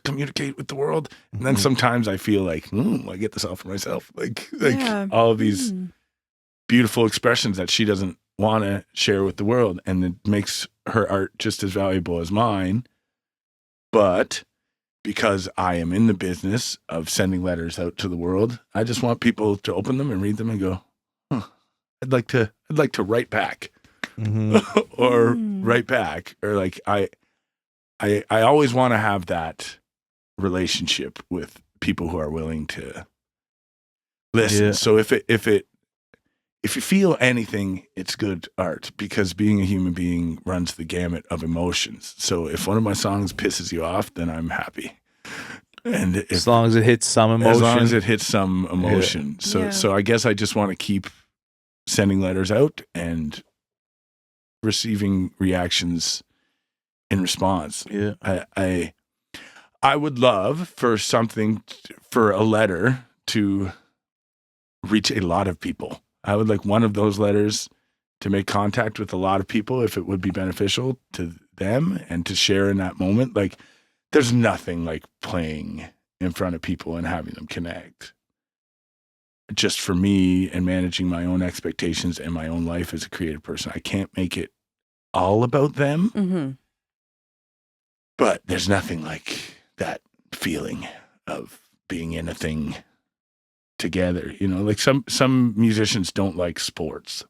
communicate with the world, and then sometimes I feel like, I get this all for myself, like all of these beautiful expressions that she doesn't want to share with the world, and it makes her art just as valuable as mine. But because I am in the business of sending letters out to the world, I just want people to open them and read them and go, I'd like to write back, or write back, or like I always want to have that relationship with people who are willing to listen. So if you feel anything, it's good art, because being a human being runs the gamut of emotions. So if one of my songs pisses you off, then I'm happy. And as long as it hits some emotion. As long as it hits some emotion. So I guess I just want to keep sending letters out and receiving reactions in response. Yeah. I would love for a letter to reach a lot of people. I would like one of those letters to make contact with a lot of people if it would be beneficial to them and to share in that moment. Like, there's nothing like playing in front of people and having them connect. Just for me and managing my own expectations and my own life as a creative person, I can't make it all about them. But there's nothing like that feeling of being in a thing together, like some musicians don't like sports,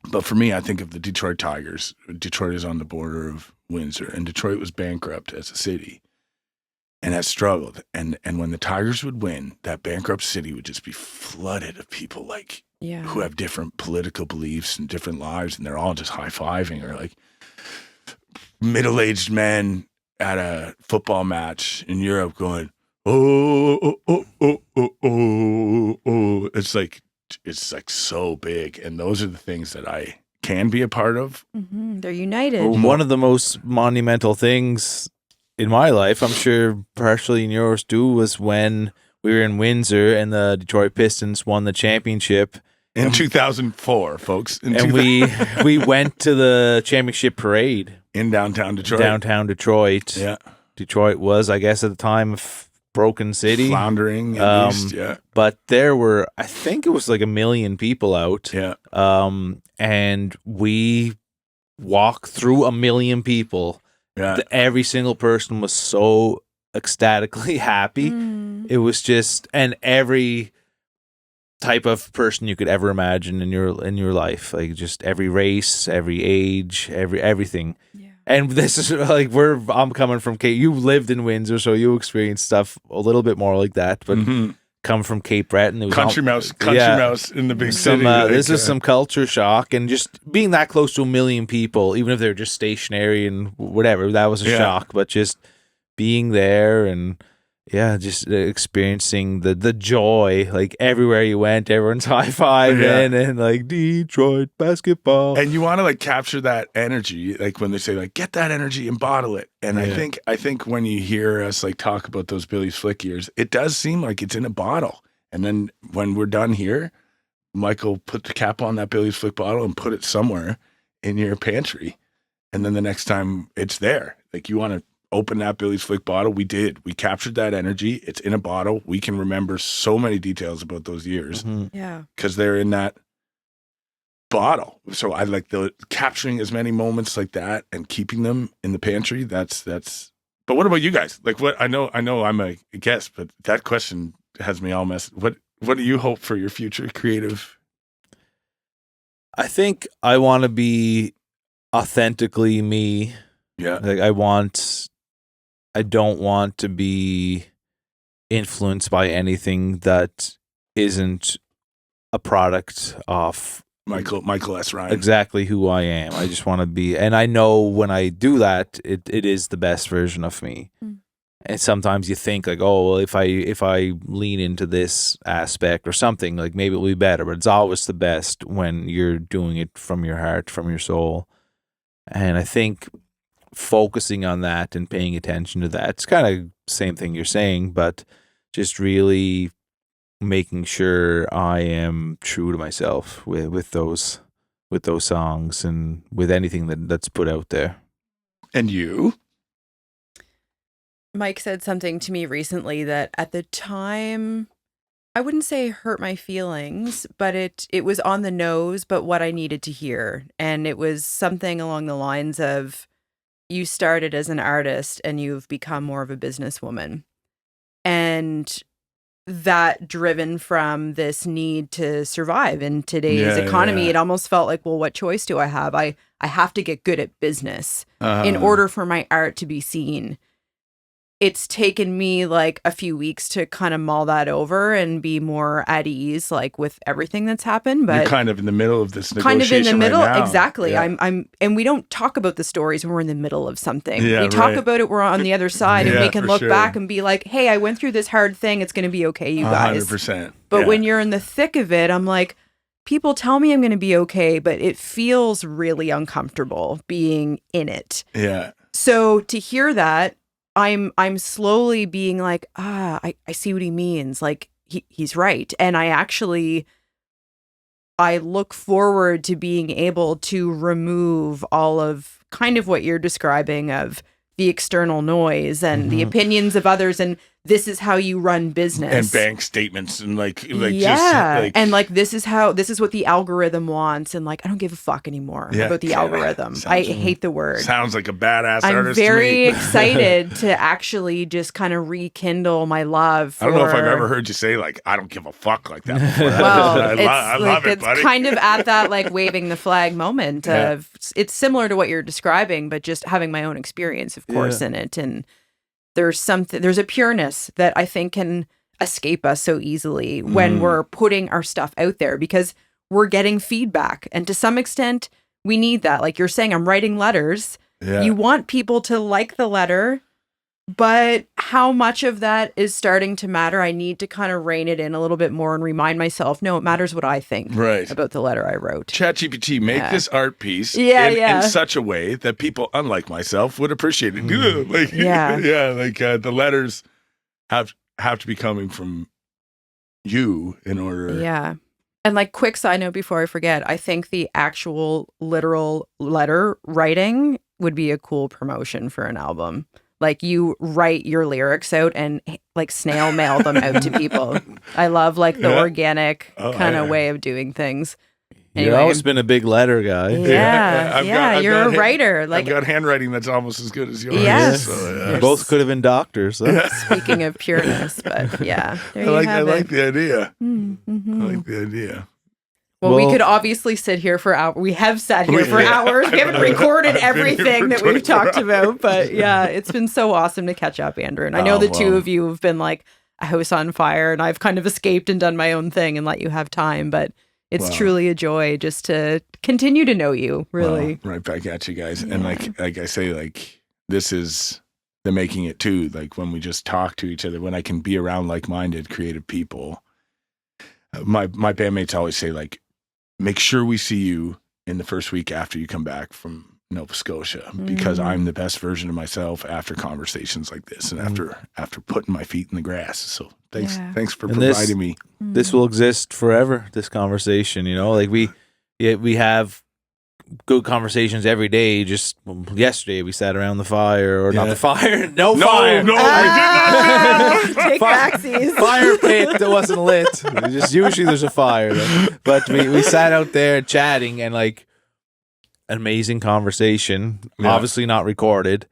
but for me, I think of the Detroit Tigers. Detroit is on the border of Windsor, and Detroit was bankrupt as a city and has struggled, and when the Tigers would win, that bankrupt city would just be flooded of people who have different political beliefs and different lives, and they're all just high-fiving, or like middle-aged men at a football match in Europe going, oh. It's like so big. And those are the things that I can be a part of. They're united. Well, one of the most monumental things in my life, I'm sure partially in yours too, was when we were in Windsor and the Detroit Pistons won the championship. In 2004, folks. We went to the championship parade. In downtown Detroit. Yeah. Detroit was, I guess, at the time, a broken city. Floundering, at least, yeah. But there were, I think it was like 1 million people out. Yeah. And we walked through 1 million people. Yeah. Every single person was so ecstatically happy. It was just, and every type of person you could ever imagine in your life, like just every race, every age, everything. And this is like I'm coming from Cape. You lived in Windsor, so you experienced stuff a little bit more like that. But come from Cape Breton, it was country mouse in the big city. This is some culture shock, and just being that close to 1 million people, even if they're just stationary and whatever, that was a shock. But just being there and just experiencing the joy, like everywhere you went, everyone's high-fiving and like Detroit basketball. And you want to like capture that energy, like when they say like get that energy and bottle it. And I think when you hear us like talk about those Billy's Flick years, it does seem like it's in a bottle. And then when we're done here, Michael put the cap on that Billy's Flick bottle and put it somewhere in your pantry. And then the next time it's there, like you want to open that Billy's Flick bottle. We did. We captured that energy. It's in a bottle. We can remember so many details about those years. Yeah. Because they're in that bottle. So I like capturing as many moments like that and keeping them in the pantry. That's but what about you guys? Like what I know I'm a guest, but that question has me all messed. What do you hope for your future creative? I think I want to be authentically me. Yeah. Like I don't want to be influenced by anything that isn't a product of Michael S. Ryan. Exactly who I am. I just want to be, and I know when I do that, it is the best version of me. And sometimes you think like, oh, well, if I lean into this aspect or something, like maybe it'll be better. But it's always the best when you're doing it from your heart, from your soul. And I think focusing on that and paying attention to that, it's kind of same thing you're saying, but just really making sure I am true to myself with those songs and with anything that's put out there. And you? Mike said something to me recently that at the time, I wouldn't say hurt my feelings, but it was on the nose, but what I needed to hear. And it was something along the lines of, you started as an artist and you've become more of a businesswoman. And that driven from this need to survive in today's economy, it almost felt like, well, what choice do I have? I have to get good at business in order for my art to be seen. It's taken me like a few weeks to kind of mull that over and be more at ease, like with everything that's happened. But you're kind of in the middle of this negotiation. Kind of in the middle, right now. exactly. Yeah. I'm, and we don't talk about the stories when we're in the middle of something. Yeah, we talk about it. We're on the other side, and we can look back and be like, "Hey, I went through this hard thing. It's going to be okay, you guys." 100%. But when you're in the thick of it, I'm like, people tell me I'm going to be okay, but it feels really uncomfortable being in it. Yeah. So to hear that, I'm slowly being like, I see what he means. Like he's right. And I look forward to being able to remove all of kind of what you're describing of the external noise and the opinions of others, and this is how you run business, and bank statements, and just and like this is what the algorithm wants, and like I don't give a fuck anymore about the algorithm. I hate the word. Sounds like a badass I'm artist. I'm very to me. excited to actually just kind of rekindle my love for, I don't know if I've ever heard you say like I don't give a fuck like that before. Well, I love it, buddy. It's kind of at that like waving the flag moment of it's similar to what you're describing, but just having my own experience, of course, in it. And there's a pureness that I think can escape us so easily when we're putting our stuff out there, because we're getting feedback. And to some extent, we need that. Like you're saying, I'm writing letters. Yeah. You want people to like the letter, but how much of that is starting to matter? I need to kind of rein it in a little bit more and remind myself, no, it matters what I think about the letter I wrote. ChatGPT, make this art piece in such a way that people, unlike myself, would appreciate it. The letters have to be coming from you in order. Yeah. And like quick side note before I forget, I think the actual literal letter writing would be a cool promotion for an album. Like you write your lyrics out and like snail mail them out to people. I love like the organic kind of way of doing things. Anyway. You've always been a big letter guy. You're a writer. Like I've got handwriting that's almost as good as yours. Yes. So, You both could have been doctors. So. Speaking of pureness, but yeah. I like the idea. I like the idea. Well, we Well- could obviously sit here for hours. We have sat here for Yeah. hours. We haven't recorded I've been here everything for that we've 24 talked about, but yeah, it's been so awesome to catch up, Andrew. And I know Oh, the two well. of you have been like a house on fire, and I've kind of escaped and done my own thing and let you have time, but it's Wow. truly a joy just to continue to know you, really. Well, right back at you guys. And like I say, like, this is the making it too. Like when we just talk to each other, when I can be around like-minded creative people, my bandmates always say, like, make sure we see you in the first week after you come back from Nova Scotia, because I'm the best version of myself after conversations like this and after putting my feet in the grass. So thanks for And this- providing me. This will exist forever, this conversation, like we have good conversations every day. Just yesterday we sat around the fire, or not Yeah. the fire. No fire. No, we did not. Take backsies. Fire pit that wasn't lit. Just usually there's a fire there. But we sat out there chatting, and like an amazing conversation. Yeah. Obviously not recorded,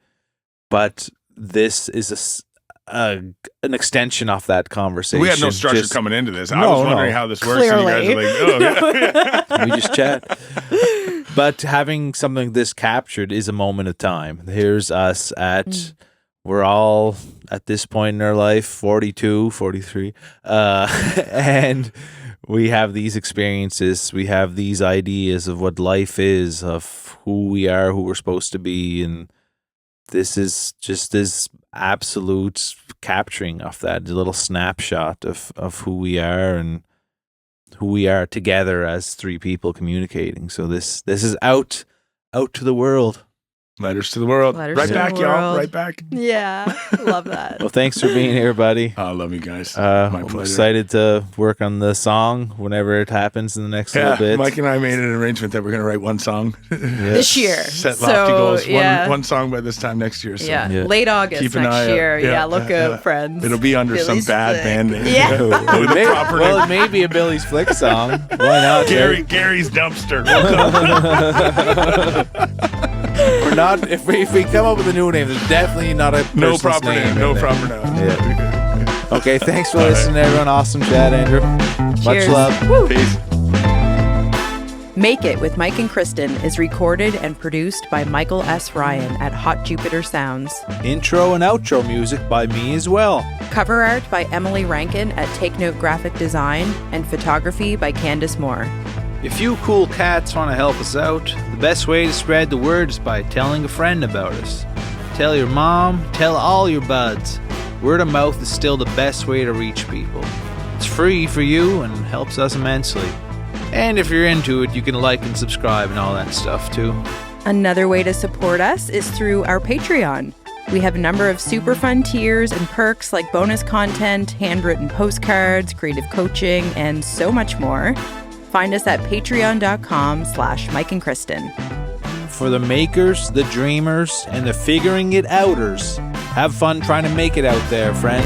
but this is an extension of that conversation. We had no structure Just- coming into this. I No, was wondering no. how this works. And you guys are like, oh, yeah. We just chat. But having something this captured is a moment of time. Here's us we're all at this point in our life, 42, 43. And we have these experiences. We have these ideas of what life is, of who we are, who we're supposed to be. And this is just this absolute capturing of that, the little snapshot of who we are and who we are together as three people communicating. So this is out to the world. Letters to the world. Letters Right to back, the y'all. world. Right back. Yeah, love that. Well, thanks for being here, buddy. I love you guys. I'm pleasure. excited to work on the song whenever it happens in the next little bit. Mike and I made an arrangement that we're going to write one song This year. Set So, lofty goals. yeah. One song by this time next year. So Yeah. Yeah. Late August Keep an next eye out. year. Yeah, Yeah, look yeah, out, yeah. friends. it'll be under Billy's some bad Flick. band name. Yeah. With a proper name. It may be a Billy's Flick song. Why not? Gary's dumpster. We're not. If we come up with a new name, there's definitely not a No person's proper name. in No there. proper name. Yeah. Okay, thanks for listening, everyone. Awesome chat, Andrew. Cheers. Much love. Woo. Peace. Make It with Mike and Kristen is recorded and produced by Michael S. Ryan at Hot Jupiter Sounds. Intro and outro music by me as well. Cover art by Emily Rankin at Take Note Graphic Design, and photography by Candace Moore. If you cool cats want to help us out, the best way to spread the word is by telling a friend about us. Tell your mom, tell all your buds. Word of mouth is still the best way to reach people. It's free for you and helps us immensely. And if you're into it, you can like and subscribe and all that stuff too. Another way to support us is through our Patreon. We have a number of super fun tiers and perks like bonus content, handwritten postcards, creative coaching, and so much more. Find us at patreon.com/Mike and Kristen. For the makers, the dreamers, and the figuring it outers, have fun trying to make it out there, friends.